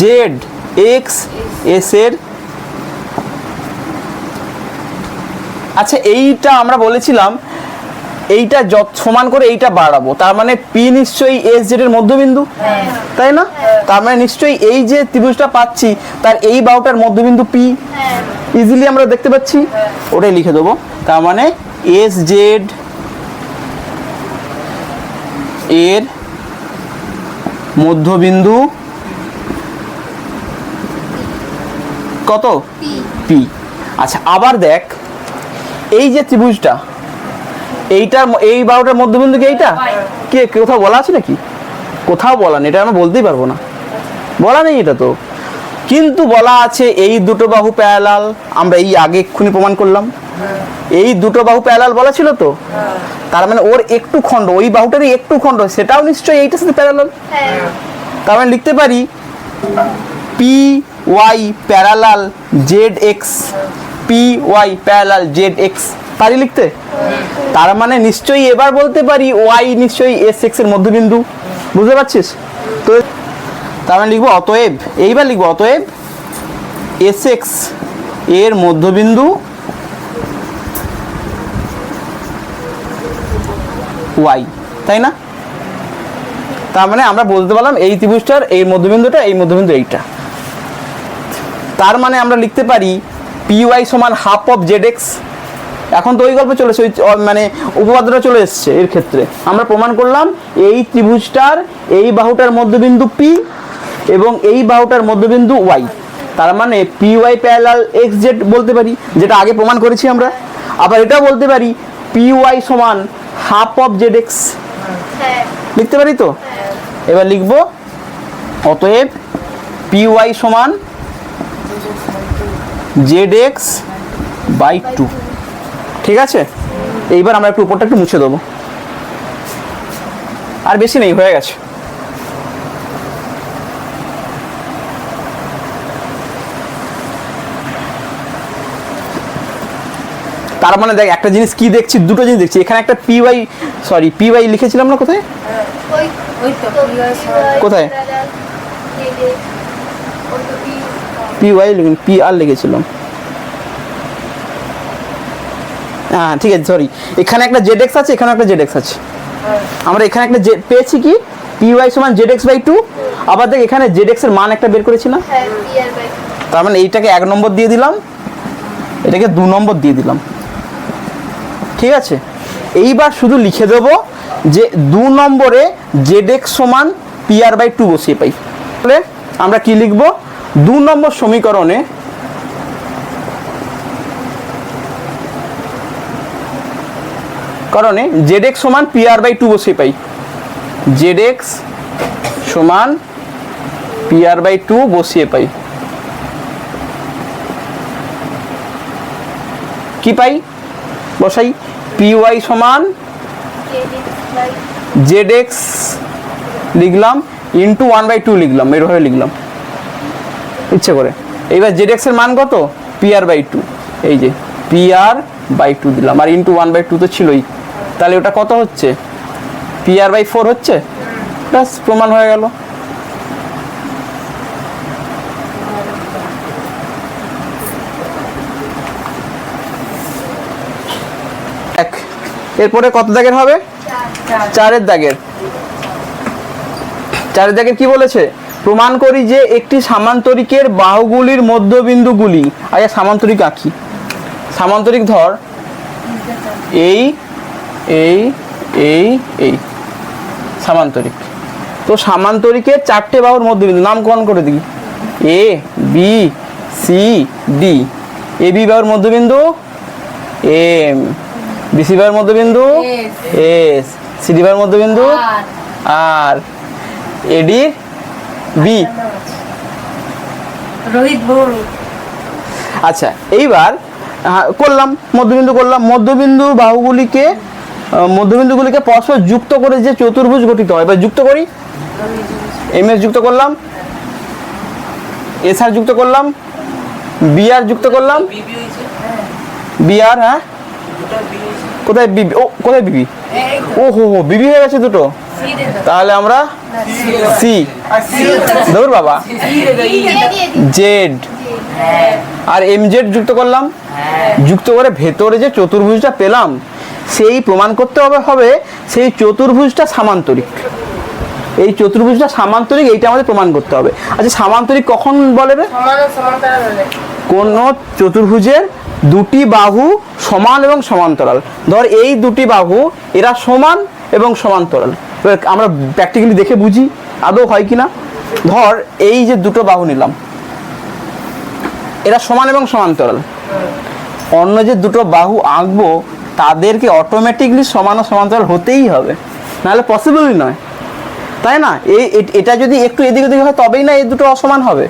[SPEAKER 1] জেড এক্স এস এর, আচ্ছা এইটা আমরা বলেছিলাম এইটা সমান করে এইটা বাড়াবো, তার মানে পি নিশ্চয়ই এস জেড এর মধ্যবিন্দু, তাই না? তার মানে নিশ্চয়ই এই যে ত্রিভুজটা পাচ্ছি তার এই বাহুটার মধ্যবিন্দু পি, ইজিলি আমরা দেখতে পাচ্ছি, ওটাই লিখে দেবো। তার মানে এস জেড এর মধ্যবিন্দু কত? পি। আচ্ছা আবার দেখ, এই যে ত্রিভুজটা এইটার এই বাহুটার মধ্যবিন্দু কি এইটা? কে কোথাও বলা আছে নাকি? কোথাও বলা নেই, এটা আমরা বলতেই পারবো না, বলা নেই এটা তো। কিন্তু বলা আছে এই দুটো বাহু প্যারালাল, আমরা এই আগে এক্ষুনি প্রমাণ করলাম এই দুটো বাহু প্যারালাল বলা ছিল তো, তার মানে ওর একটু খণ্ড, ওই বাহুটারই একটু খণ্ড, সেটাও নিশ্চয়ই এইটার সাথে প্যারালাল। তার মানে লিখতে পারি P Y parallel Z X, P Y parallel Z X, পারি লিখতে? তার মানে নিশ্চয়ই এবার বলতে পারি ওয়াই নিশ্চয়ই এস এক্স এর মধ্যবিন্দু, বুঝতে পারছিস তো? তার মানে লিখবো অতএব, এইবার লিখবো অতএব এস এক্স এর মধ্যবিন্দু ওয়াই, তাই না? তার মানে আমরা বলতে পারলাম এই ত্রিভুজটার এই মধ্যবিন্দুটা, এই মধ্যবিন্দু এইটা। তার মানে আমরা লিখতে পারি পি ওয়াই সমান হাফ অফ জেড এক্স। এখন তো ওই গল্প চলেছে, ওই মানে উপপাদ্যটা চলে এসছে। এর ক্ষেত্রে আমরা প্রমাণ করলাম এই ত্রিভুজটার এই বাহুটার মধ্যবিন্দু পি এবং এই বাহুটার মধ্যবিন্দু ওয়াই, তার মানে P Y parallel X Z বলতে পারি, যেটা আগে প্রমাণ করেছি আমরা। আবার এটাও বলতে পারি পি ওয়াই সমান হাফ অফ জেড এক্স, লিখতে পারি তো? এবার লিখবো অতএব পি ওয়াই সমান জেড এক্স বাই 2, ঠিক আছে? এইবার আমরা একটু উপরটা একটু মুছে দেবো, আর বেশি নেই, হয়ে গেছে। তার মানে দেখ একটা জিনিস কি দেখছি, দুটো জিনিস দেখছি। এখানে একটা পি ওয়াই লিখেছিলাম না, কোথায় কোথায় পি ওয়াই পি আর লিখেছিলাম, হ্যাঁ ঠিক আছে, সরি। এখানে একটা জেড এক্স আছে, এখানে একটা জেড এক্স আছে। আমরা এখানে একটা পেয়েছি কি পি ওয়াই সমান জেড এক্স বাই 2। আবার দেখ এখানে জেড এক্স এর মান একটা বের করেছি না, তার মানে এইটাকে 1 নম্বর দিয়ে দিলাম, এটাকে 2 নম্বর দিয়ে দিলাম, ঠিক আছে? এইবার শুধু লিখে দেবো যে 2 নম্বরে জেড এক্স সমান পি আর বাই 2 বসিয়ে পাই। তাহলে আমরা কি লিখবো? 2 নম্বর সমীকরণে কারণে জেড এক্স সমান পি আর বাই 2 বসিয়ে পাই, জেড এক্স সমান PR/2 বসিয়ে পাই, কি পাই বসাই, PY সমান ZX লিখলাম ইন্টু 1/2 লিখলাম, এরভাবে লিখলাম ইচ্ছে করে। এইবার ZX এর মান কত, PR/2, এই যে PR/2 দিলাম, আর ইন্টু 1/2 তো ছিলই, তাহলে ওটা কত হচ্ছে, PR/4 হচ্ছে। ব্যাস, প্রমাণ হয়ে গেল। এরপরে কত দাগের হবে, 4 দাগের। 4 দাগের কি বলেছে, প্রমাণ করি যে একটি সামান্তরিকের বাহুগুলির মধ্যবিন্দুগুলি, আচ্ছা সামান্তরিক আঁকি, সামান্তরিক ধর এই এই এই এই সামান্তরিক, তো সামান্তরিকের 4টে বাহুর মধ্যবিন্দু নামকরণ করে দিই, A B C D। AB বাহুর মধ্যবিন্দু M, BC বাহুর মধ্যবিন্দু S, CD বাহুর মধ্যবিন্দু R, AD B।
[SPEAKER 3] রোহিত বড়।
[SPEAKER 1] আচ্ছা এইবার করলাম মধ্যবিন্দু, করলাম মধ্যবিন্দু বাহুগুলিকে, মধ্যবিন্দুগুলিকে পরস্পর যুক্ত করে যে চতুর্ভুজ গঠিত হয়, এবার যুক্ত করি, MS যুক্ত করলাম, SR যুক্ত করলাম, BR যুক্ত করলাম,
[SPEAKER 2] বিবি হয়েছে,
[SPEAKER 1] BR, হ্যাঁ
[SPEAKER 2] দুটো বি হয়েছে,
[SPEAKER 1] কোথায় বিবি, ও কোথায় বিবি, ও হো হো বিবি হয়ে গেছে দুটো, তাহলে আমরা সি, ধর বাবা জেড আর MZ যুক্ত করলাম, যুক্ত করে ভেতরে যে চতুর্ভুজটা পেলাম সেই প্রমাণ করতে হবে সেই চতুর্ভুজটা সামান্তরিক, এই চতুর্ভুজটা সামান্তরিক, এইটা আমাদের প্রমাণ করতে হবে। আচ্ছা সামান্তরিক কখন বলে রে,
[SPEAKER 3] সমান ও সমান্তরাল হলে।
[SPEAKER 1] কোন চতুর্ভুজের দুটি বাহু সমান এবং সমান্তরাল, ধর এই দুটি বাহু এরা সমান এবং সমান্তরাল, এবার আমরা প্র্যাকটিক্যালি দেখে বুঝি আদৌ হয় কিনা। ধর এই যে দুটো বাহু নিলাম, এরা সমান এবং সমান্তরাল, অন্য যে দুটো বাহু আঁকবো তাদেরকে অটোমেটিকলি সমান ও সমান্তরাল হতেই হবে, নাহলে পসিবলই নয়, তাই না। এটা যদি একটু এদিক ওদিক হয় তবেই না এই দুটো অসমান হবে,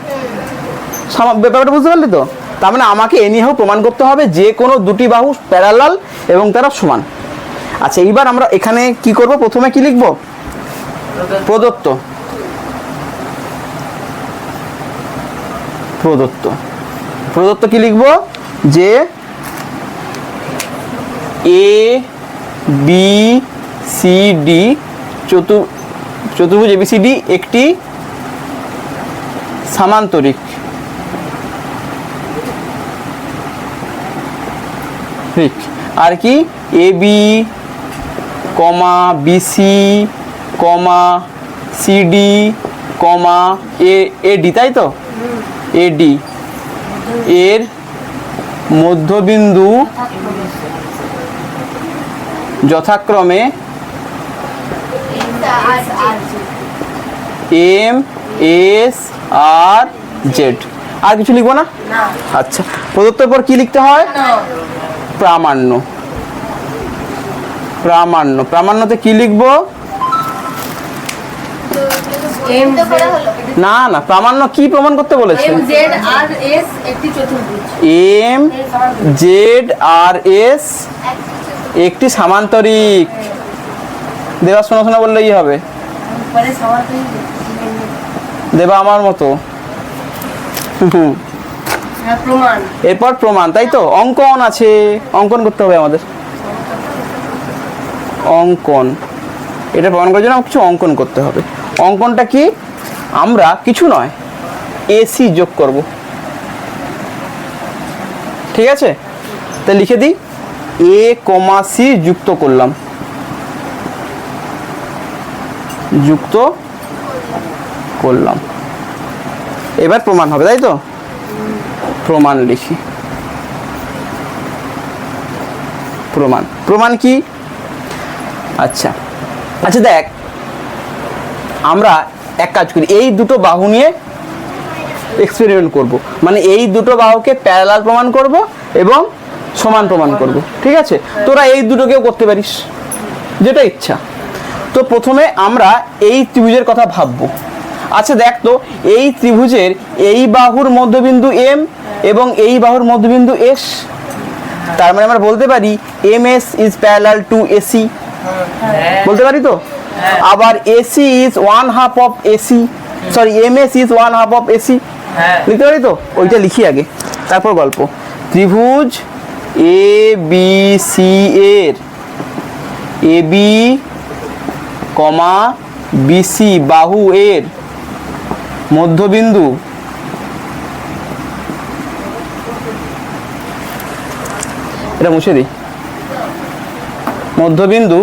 [SPEAKER 1] ব্যাপারটা বুঝতে পারলি তো। তার মানে আমাকে এনিহাও প্রমাণ করতে হবে যে কোনো দুটি বাহু প্যারালাল এবং তারা সমান। আচ্ছা এইবার আমরা এখানে কি করব, প্রথমে কি লিখব, প্রদত্ত, প্রদত্ত, প্রদত্ত কি লিখব, যে ABCD চতুর্ভুজ ABCD একটি সামান্তরিক, ঠিক, আর কি AB, BC, CD, AD, তাই তো, AD এর মধ্যবিন্দু যথাক্রমে M, S, R, Z। আর কিছু লিখবো না? আচ্ছা প্রদত্তের পর কি লিখতে হয়, প্রামাণ্য, প্রামাণ্য, প্রামাণ্যতে কি লিখবো, না না প্রামাণ্য কি প্রমাণ করতে বলেছে,
[SPEAKER 3] MZRS একটি চতুর্ভুজ,
[SPEAKER 1] MZRS একটি সামান্তরিক, দেবা শোনা শোনা বললেই হবে,
[SPEAKER 3] পরে সমান্তরিক
[SPEAKER 1] দেবা আমার মতো।
[SPEAKER 3] প্রমাণ,
[SPEAKER 1] এরপর প্রমাণ, তাই তো, অঙ্কন আছে, অঙ্কন করতে হবে আমাদের, অঙ্কন, এটা প্রমাণ করার জন্য কিছু অঙ্কন করতে হবে। অঙ্কনটা কি, আমরা কিছু নয় AC যোগ করব, ঠিক আছে, তাই লিখে দিই A, C যুক্ত করলাম, যুক্ত করলাম, এবার প্রমাণ হবে, তাই তো, প্রমাণ লিখি, প্রমাণ, প্রমাণ কি, আচ্ছা আচ্ছা দেখ আমরা এক কাজ করি, এই দুটো বাহু নিয়ে এক্সপেরিমেন্ট করব, মানে এই দুটো বাহুকে প্যারালাল প্রমাণ করব এবং সমান প্রমাণ করব, ঠিক আছে, তোরা এই দুটোকেও করতে পারিস যেটা ইচ্ছা। তো প্রথমে আমরা এই ত্রিভুজের কথা ভাববো, আচ্ছা দেখ তো, এই ত্রিভুজের এই বাহুর মধ্যবিন্দু এম এবং এই বাহুর মধ্যবিন্দু এস, তার মানে আমরা বলতে পারি M S is parallel to AC, বলতে পারি তো। আবার AC is one half of AC, sorry M S is one half of AC, লিখতে পারি তো। ওইটা লিখি আগে, তারপর গল্প। ত্রিভুজ এ বি সি এর এ বি কমা বিসি বাহু এর মধ্যবিন্দু এটা মুছে দিই, মধ্যবিন্দু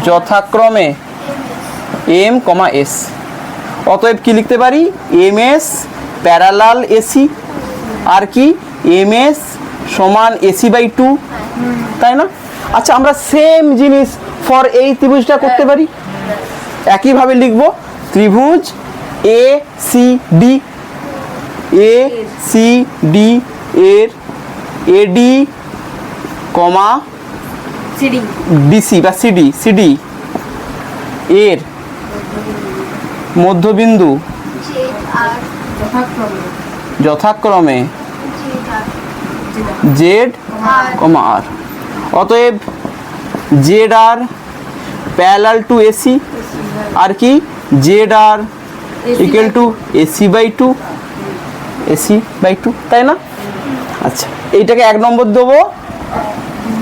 [SPEAKER 1] যথাক্রমে এম কমা এস। অতএব কি লিখতে পারি, এম এস প্যারালাল এসি, আর কি এম এস সমান এসি বাই টু, তাই না? আচ্ছা আমরা সেম জিনিস ফর এই ত্রিভুজটা করতে পারি, একইভাবে লিখব ত্রিভুজ A C D, A C D এর এডি কমা
[SPEAKER 3] সিডি
[SPEAKER 1] ডিসি বা সিডি, সিডি এর মধ্যবিন্দু যথাক্রমে জেড কমা আর। অতএব Z R parallel to AC, আর কি Z R equal to AC by two, AC by two, তাই না? আচ্ছা এইটাকে 1 নম্বর দেবো,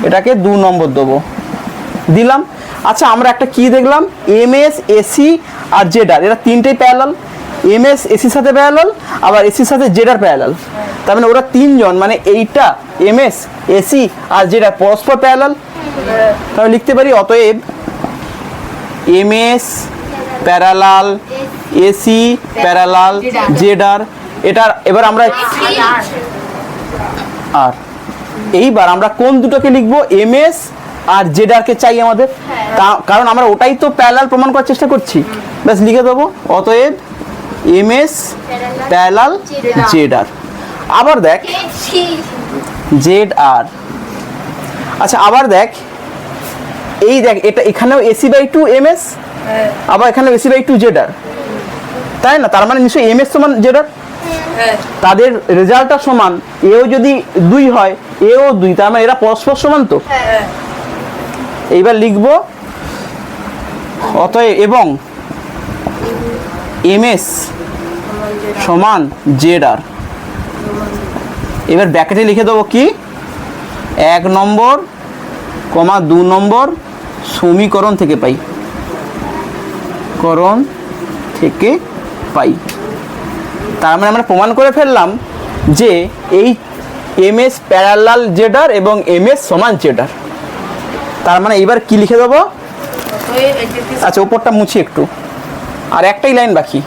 [SPEAKER 1] এটাকে 2 নম্বর দেবো, দিলাম। আচ্ছা আমরা একটা কি দেখলাম, এম এস এসি আর জেড আর, এরা তিনটেই প্যারালাল। এম এস এসির সাথে প্যারালাল, আবার এসির সাথে জেড আর প্যারালাল, তার মানে ওরা তিনজন, মানে এইটা এম এস এসি আর জেড আর পরস্পর প্যারালাল। তাহলে লিখতে পারি অতএব M S parallel AC parallel Z R. এটার এবার আমরা আর এইবার আমরা কোন দুটোকে লিখবো, এম এস আর জেড আর কে চাই আমাদের, কারণ আমরা ওটাই তো প্যারালাল প্রমাণ করার চেষ্টা করছি। ব্যাস লিখে দেবো অতএব এম এস প্যারালাল জেড আর। আবার দেখ জেড আর, আচ্ছা আবার দেখ এই দেখ, এটা এখানেও AC by two M S, আবার এখানেও AC by two Z R, তাই না? তার মানে নিশ্চয়ই এম এস সমান জেড আর, তাদের রেজাল্টটা সমান। এও যদি 2 হয় এও 2, তার মানে এরা পরস্পর সমান তো। এইবার লিখব অতএব এবং এম এস সমান জেড আর। এবার ব্র্যাকেটে লিখে দেবো কি, 1 নম্বর কমা 2 নম্বর সমীকরণ থেকে পাই, করণ থেকে পাই। তার মানে আমরা প্রমাণ করে ফেললাম যে এই এম এস প্যারালাল জেড আর এবং এম এস সমান জেড আর। তার মানে এবার কি লিখে দেবো, আচ্ছা উপরটা মুছি একটু, আর একটাই লাইন বাকি,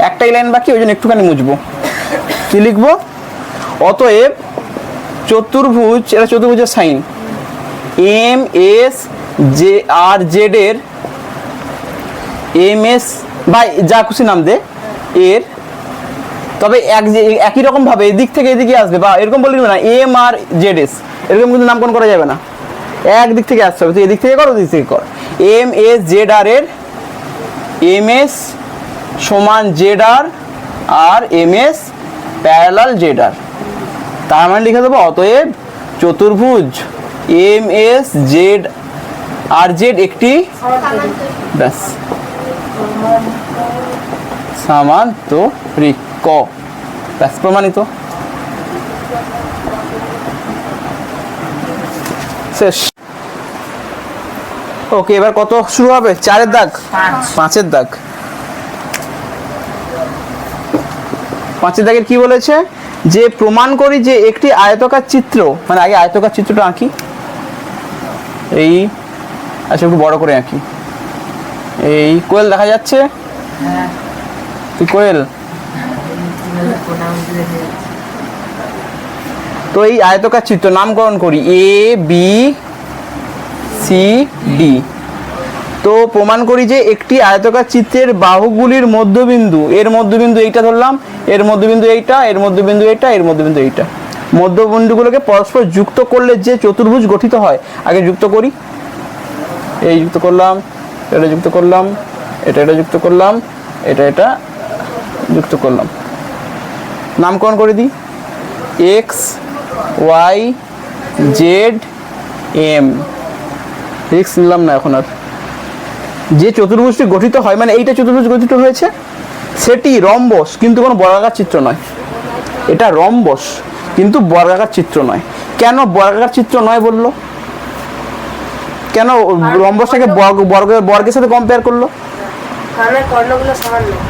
[SPEAKER 1] একটাই লাইন বাকি, ওই জন্য একটুখানি মুছবো। কি লিখবো, অতএব চতুর্ভুজ, এটা চতুর্ভুজের sign, M S J R Z এর এম এস বা যা খুশি নাম দে এর, তবে একই রকম ভাবে এদিক থেকে এদিকে আসবে, বা এরকম বলবি না এম আর জেড এস, এরকম কিন্তু নামকরণ করা যাবে না, একদিক থেকে আসতে হবে। তুই এদিক থেকে কর, ওদিক থেকে কর। এম এস জেড আর এর এম এস সমান জেড আর, আর M S parallel Z R. তার মানে লিখে দেবো অতএব চতুর্ভুজ M S Z R Z একটি ব্যাস সামান্তরিক, ব্যাস প্রমাণিত, শেষ। ওকে এবার কত শুরু হবে, 4-এর দাগ, 5-এর দাগ। 5-এর দাগের কি বলেছে, যে প্রমাণ করি যে একটি আয়তকার চিত্র, মানে আগে আয়তকার চিত্রটা আঁকি, এই আচ্ছা একটু বড় করে আঁকি, এই কোয়েল দেখা যাচ্ছে, তুই কোয়েল, তো এই আয়তকার চিত্র নামকরণ করি এ বি সি ডি। তো প্রমাণ করি যে একটি আয়তকার চিত্রের বাহুগুলির মধ্যবিন্দু, এর মধ্যবিন্দু এইটা ধরলাম, এর মধ্যবিন্দু এইটা, এর মধ্যবিন্দু এইটা, এর মধ্যবিন্দু এইটা, মধ্যবিন্দুগুলোকে পরস্পর যুক্ত করলে যে চতুর্ভুজ গঠিত হয়, আগে যুক্ত করি, এই যুক্ত করলাম, এটা যুক্ত করলাম, এটা যুক্ত করলাম, এটা যুক্ত করলাম, নামকরণ করে দিই X Y Z M. Risk নিলাম না এখন আর। যে চতুর্ভুজটি গঠিত হয়, মানে এইটা চতুর্ভুজ গঠিত হয়েছে, সেটি রম্বস কিন্তু কোনো বর্গাকার চিত্র নয়। এটা রম্বস কিন্তু বর্গাকার চিত্র নয়। কেন বর্গাকার চিত্র নয় বললো? কেন রম্বসটাকে বর্গের সাথে কম্পেয়ার করলো?
[SPEAKER 3] কারণ কর্ণগুলো সমান নয়।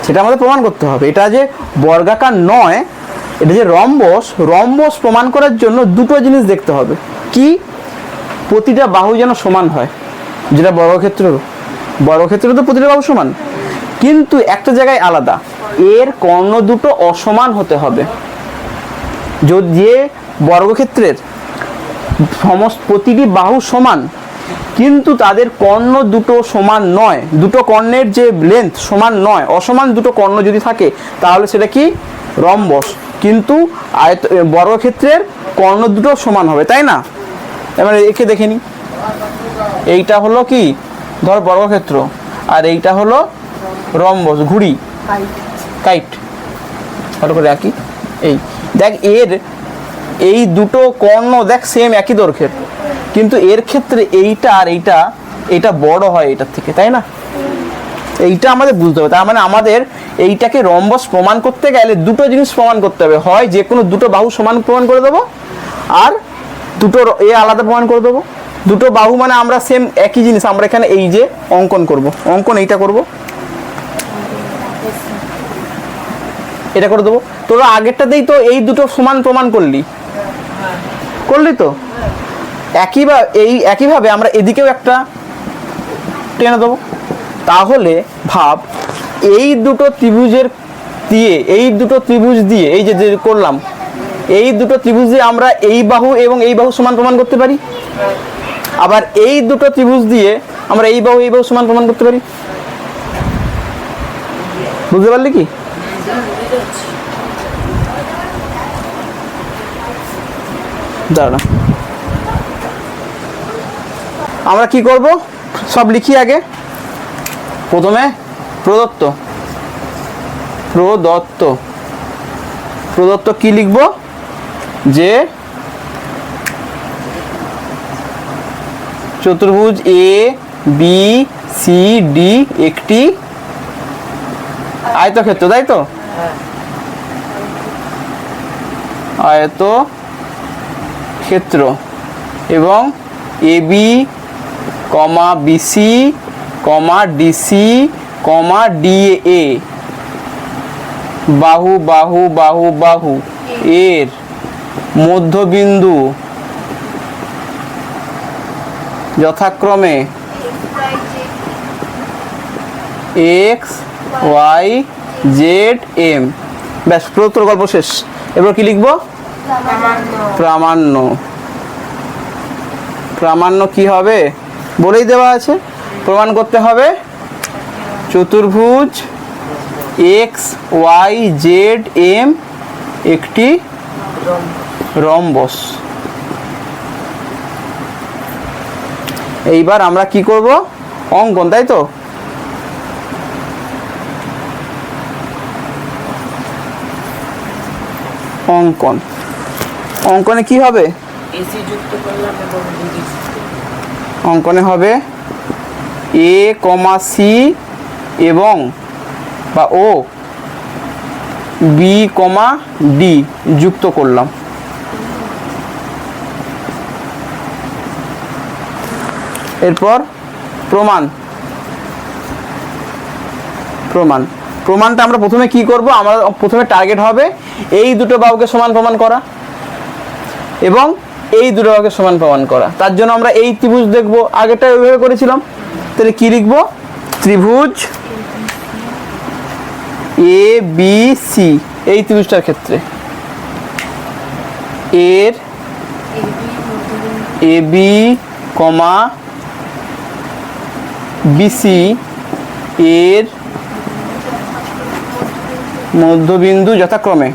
[SPEAKER 1] সেটা আমাদের প্রমাণ করতে হবে। এটা যে বর্গাকার নয়, এটা যে রম্বস প্রমাণ করার জন্য দুটো জিনিস দেখতে হবে। কি? প্রতিটা বাহু যেন সমান হয়, যেটা বর্গক্ষেত্র তো প্রতিটা বাহু সমান, কিন্তু একটা জায়গায় আলাদা, এর কর্ণ দুটো অসমান হতে হবে। যে বর্গক্ষেত্রের প্রতিটি বাহু সমান কিন্তু তাদের কর্ণ দুটো সমান নয়, দুটো কর্ণের যে লেন্থ সমান নয়, অসমান দুটো কর্ণ যদি থাকে তাহলে সেটা কি? রম্বস। কিন্তু বর্গক্ষেত্রের কর্ণ দুটো সমান হবে, তাই না? এবারে একে দেখে নিই। এইটা হলো কি? ধর বর্গক্ষেত্র, আর এইটা হলো রম্বস, ঘুড়ি, কাইট। ভালো করে আঁকি। এই দেখ, এই দুটো কর্ণ দেখ সেম একই দৈর্ঘ্যের, কিন্তু এর ক্ষেত্রে এইটা আর এইটা বড় হয় এটার থেকে, তাই না? এইটা আমাদের বুঝতে হবে। তার মানে আমাদের এইটাকে রম্বস প্রমাণ করতে গেলে দুটো জিনিস প্রমাণ করতে হবে। হয় যে কোনো দুটো বাহু সমান প্রমাণ করে দেবো, আর দুটো আলাদা প্রমাণ করে দেবো। দুটো বাহু মানে আমরা সেম একই জিনিস, আমরা এখানে এই যে অঙ্কন করব, এইটা করব, এটা করে দেবো। তোরা আগেরটাতেই তো এই দুটো সমান প্রমাণ করলি তো। একইভাবে আমরা এদিকেও একটা টেনে দেবো। তাহলে ভাব, এই দুটো ত্রিভুজ দিয়ে এই যে করলাম, এই দুটো ত্রিভুজ দিয়ে আমরা এই বাহু এবং এই বাহু সমান প্রমাণ করতে পারি। আবার এই দুটো ত্রিভুজ দিয়ে আমরা এই বাহু সমান প্রমাণ করতে পারি। বুঝতে পারলি কি? দাঁড়া, আমরা কি করব? সব লিখি আগে। প্রথমে প্রদত্ত কি লিখব? যে চতুর্ভুজ এ বি সি ডি একটি আয়তক্ষেত্র, তাই তো? আয়তক্ষেত্র, এবং A B comma BC comma DC comma DA বাহু এর মধ্যবিন্দু যথাক্রমে এক্স ওয়াই জেড এম। ব্যাস, প্রদত্ত গল্প শেষ। এবার কি লিখবো? প্রামাণ্য কি হবে বলেই দেওয়া আছে। প্রমাণ করতে হবে চতুর্ভুজ এক্স ওয়াই জেড এম একটি রম্বস। এইবার আমরা কি করব? অঙ্কন, তাই তো? অঙ্কনে কি হবে?
[SPEAKER 2] এসি যুক্ত করলাম এবং বিডি।
[SPEAKER 1] অঙ্কনে হবে এ কমা সি এবং বা ও বি কমা ডি যুক্ত করলাম। এরপর প্রমাণটা আমরা প্রথমে কি করব? আমরা প্রথমে টার্গেট হবে এই দুটো বাহুকে সমান প্রমাণ করা এবং এই দুটো বাহুকে সমান প্রমাণ করা। তার জন্য আমরা এই ত্রিভুজ দেখব, আগেরটা ওইভাবে করেছিলাম। তাহলে কি লিখব? ত্রিভুজ এ বি সি, এই ত্রিভুজটার ক্ষেত্রে এর এ বি কমা বিসি এর মধ্যবিন্দু যথাক্রমে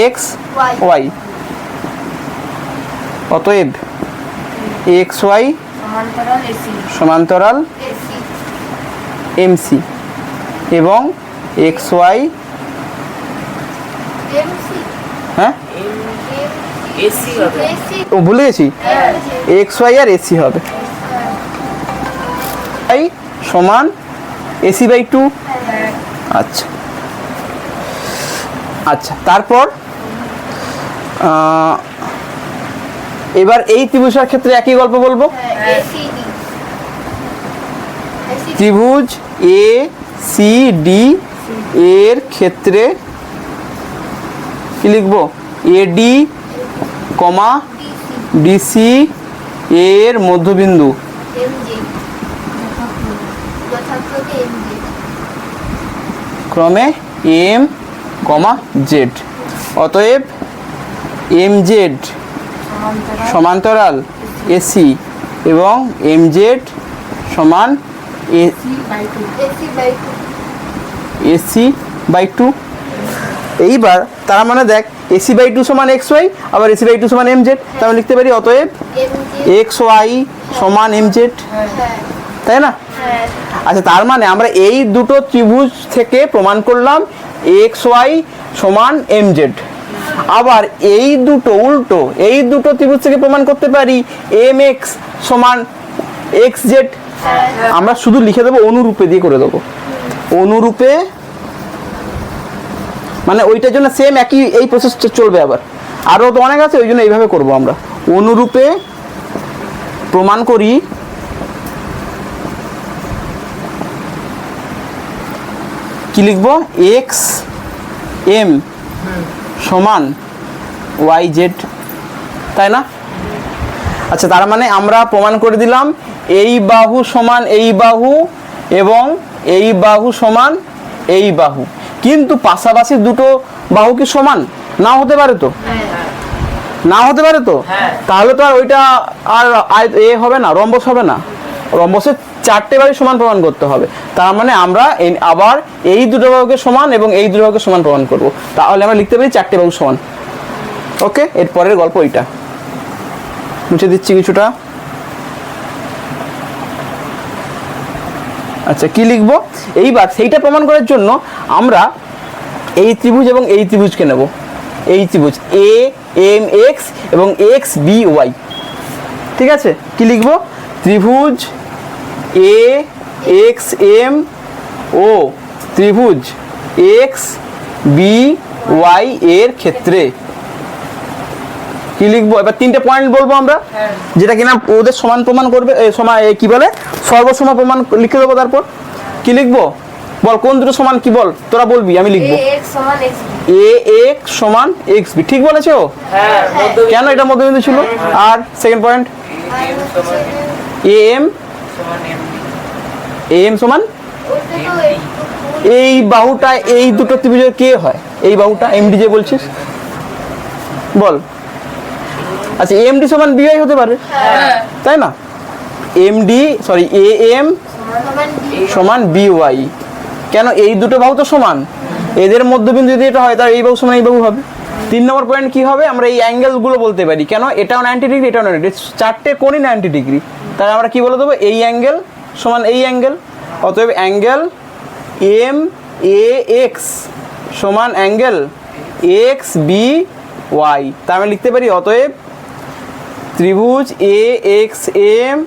[SPEAKER 1] এক্স ওয়াই। অতএব এক্স ওয়াই সমান্তরাল এমসি এবং এক্স ওয়াই, হ্যাঁ
[SPEAKER 2] এসি হবে।
[SPEAKER 1] ও ভুলে গেছি, এক্স ওয়াই আর এসি হবে, আই সমান এসি বাই 2। আচ্ছা আচ্ছা, তারপর এবার এই ত্রিভুজের ক্ষেত্রে একই গল্প বলবো। ত্রিভুজ এ সি ডি এর ক্ষেত্রে কি লিখবো? এডি কমা ডিসি এর মধ্যবিন্দু ক্রমে এম কমা জেড। অতএব এম জেড সমান্তরাল এসি এবং এম জেড সমান এসি বাই 2। এইবার তার মানে দেখ, এসি বাই 2 সমান এক্স ওয়াই, আবার এসি বাই 2 সমান এম জেড, তাহলে লিখতে পারি অতএব এক্স ওয়াই সমান এম জেড, তাই না? আচ্ছা, তার মানে আমরা এই দুটো ত্রিভুজ থেকে প্রমাণ করলাম এক্স ওয়াই সমান এম জেড। আবার এই দুটো উল্টো, এই দুটো ত্রিভুজ থেকে প্রমাণ করতে পারি এম এক্স সমান এক্স জেড। আমরা শুধু লিখে দেবো অনুরূপে দিয়ে করে দেবো, অনুরূপে মানে ওইটার জন্য সেম একই এই প্রসেসটা চলবে। আবার আরও তো অনেক আছে, ওই জন্য এইভাবে করবো আমরা। অনুরূপে প্রমাণ করি কি লিখবো? এক্স এম সমান ওয়াই জেড, তাই না? আচ্ছা, তার মানে আমরা প্রমাণ করে দিলাম এই বাহু সমান এই বাহু এবং এই বাহু সমান এই বাহু, কিন্তু পাশাপাশি দুটো বাহু কি সমান? না হতে পারে তো, না হতে পারে তো। তাহলে তো আর ওইটা আর এ হবে না, রম্বস হবে না। রম্বসের চারটে বাহু সমান প্রমাণ করতে হবে। তার মানে আমরা আবার এই দুটো বাহুকে সমান এবং এই দুটো বাহুকে সমান প্রমাণ করব। তাহলে আমরা লিখতে পারি চারটে বাহু সমান। ওকে, এর পরের গল্প এইটা মুছে দিচ্ছি কিছুটা। আচ্ছা, কি লিখবো এইবার? সেইটা প্রমাণ করার জন্য আমরা এই ত্রিভুজ এবং এই ত্রিভুজকে নেব। এই ত্রিভুজ এ এম এক্স এবং এক্স বি ওয়াই, ঠিক আছে? কি লিখবো? ত্রিভুজ এ এক্স এম ও ত্রিভুজ এক্স বি ওয়াই এর ক্ষেত্রে কি লিখবো? এবার তিনটে পয়েন্ট বলবো আমরা, যেটা কিনা ওদের সমান প্রমাণ করবে, কি বলে সর্বসম প্রমাণ লিখে দেবো। তারপর কি লিখবো বল? কোন দুটো সমান কি বল? তোরা বলবি, আমি লিখবো এ এক্স সমান এক্স বি। ঠিক বলেছে ও? কেন এটা মধ্যবিন্দু ছিল? আর সেকেন্ড পয়েন্ট এ এম সমান এই বাহুটা, এই দুটো ত্রিভুজের কে হয়? এই বাহুটা এমডি যে বলছিস, বল। আচ্ছা, এমডি সমান বিআই হতে পারে, তাই না? এমডি সরি এ এম সমান বিওয়াই। কেন? এই দুটো বাহু তো সমান, এদের মধ্যবিন্দু যদি এটা হয় তাহলে এই বাহু সমান এই বাহু হবে। 3 নম্বর পয়েন্ট কি হবে? আমরা এই অ্যাঙ্গেলগুলো বলতে পারি। কেন? এটাও 90 ডিগ্রি, এটাও 90 ডিগ্রি, চারটে কোণই 90 ডিগ্রি। তাহলে আমরা কি বলে দেবো? এই অ্যাঙ্গেল সমান এই অ্যাঙ্গেল। অতএব অ্যাঙ্গেল এম এ এক্স সমান অ্যাঙ্গেল এক্স বি ওয়াই। তা আমি লিখতে পারি অতএব ত্রিভুজ এ এক্স এম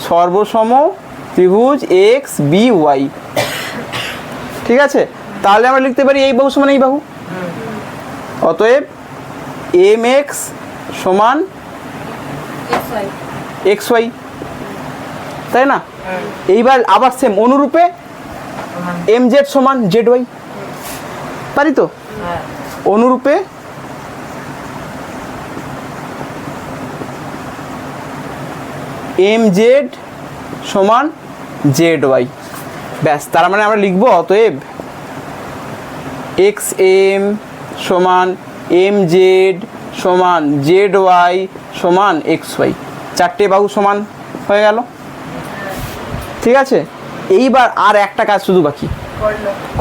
[SPEAKER 1] সর্বসম ত্রিভুজ এক্স বি ওয়াই। ঠিক আছে? তাহলে আমরা লিখতে পারি এই বাহু সমান এই বাহু। অতএব এম এক্স সমান এক্স ওয়াই, তাই না? এইবার আবার সেম অনুরূপে এম জেড সমান জেড ওয়াই, পারি তো? অনুরূপে এম জেড সমান জেড ওয়াই। ব্যাস, তার মানে আমরা লিখবো অতএব এক্স এম সমান এম জেড সমান জেড ওয়াই সমান এক্স ওয়াই। চারটে বাহু সমান হয়ে গেল। ঠিক আছে? এইবার আর একটা কাজ শুধু বাকি,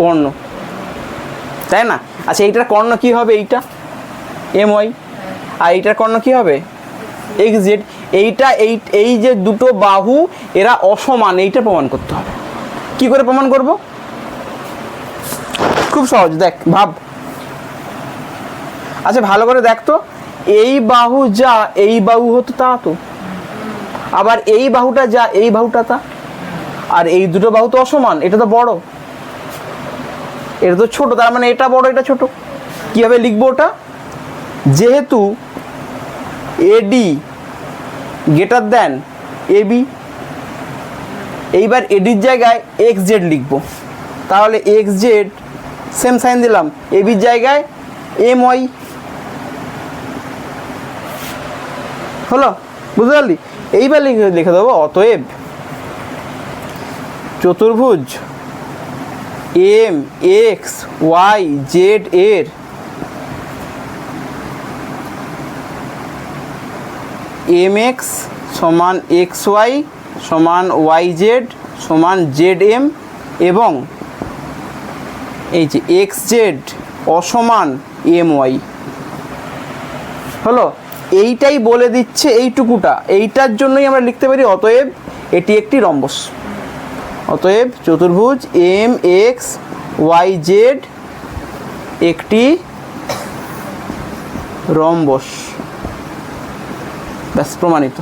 [SPEAKER 1] কর্ণ, তাই না? আচ্ছা, এইটার কর্ণ কি হবে? এইটা এম ওয়াই, আর এইটার কর্ণ কি হবে? X Z. এইটা এই যে দুটো বাহু এরা অসমান, এইটা প্রমাণ করতে হবে। কি করে প্রমাণ করব? খুব সহজ, দেখ ভাব। আচ্ছা ভালো করে দেখ তো, এই বাহু যা এই বাহু হতো তা তো, আবার এই বাহুটা যা এই বাহুটা তা, আর এই দুটো বাহু তো অসমান, এটা তো বড় এটা তো ছোট, তার মানে এটা বড় এটা ছোট। কিভাবে লিখবো ওটা? যেহেতু এডি গ্রেটার দেন এবি, এইবার এডির জায়গায় এক্স জেড লিখবো, তাহলে এক্স জেড সেম সাইন দিলাম, এবির জায়গায় এম ওয়াই হলো, বুঝতে পারলি? এইবার লিখে দেবো অতএব চতুর্ভুজ এম এক্স ওয়াই জেড এর এম এক্স সমান এক্স ওয়াই সমান ওয়াই জেড সমান জেড এম এবং এই যে এক্স জেড অসমান এম ওয়াই হলো। এইটাই বলে দিচ্ছে এইটুকুটা, এইটার জন্যই আমরা লিখতে পারি অতএব এটি একটি রম্বস। অতএব চতুর্ভুজ এম এক্স ওয়াই জেড একটি রম্বস। ব্যাস, প্রমাণিত।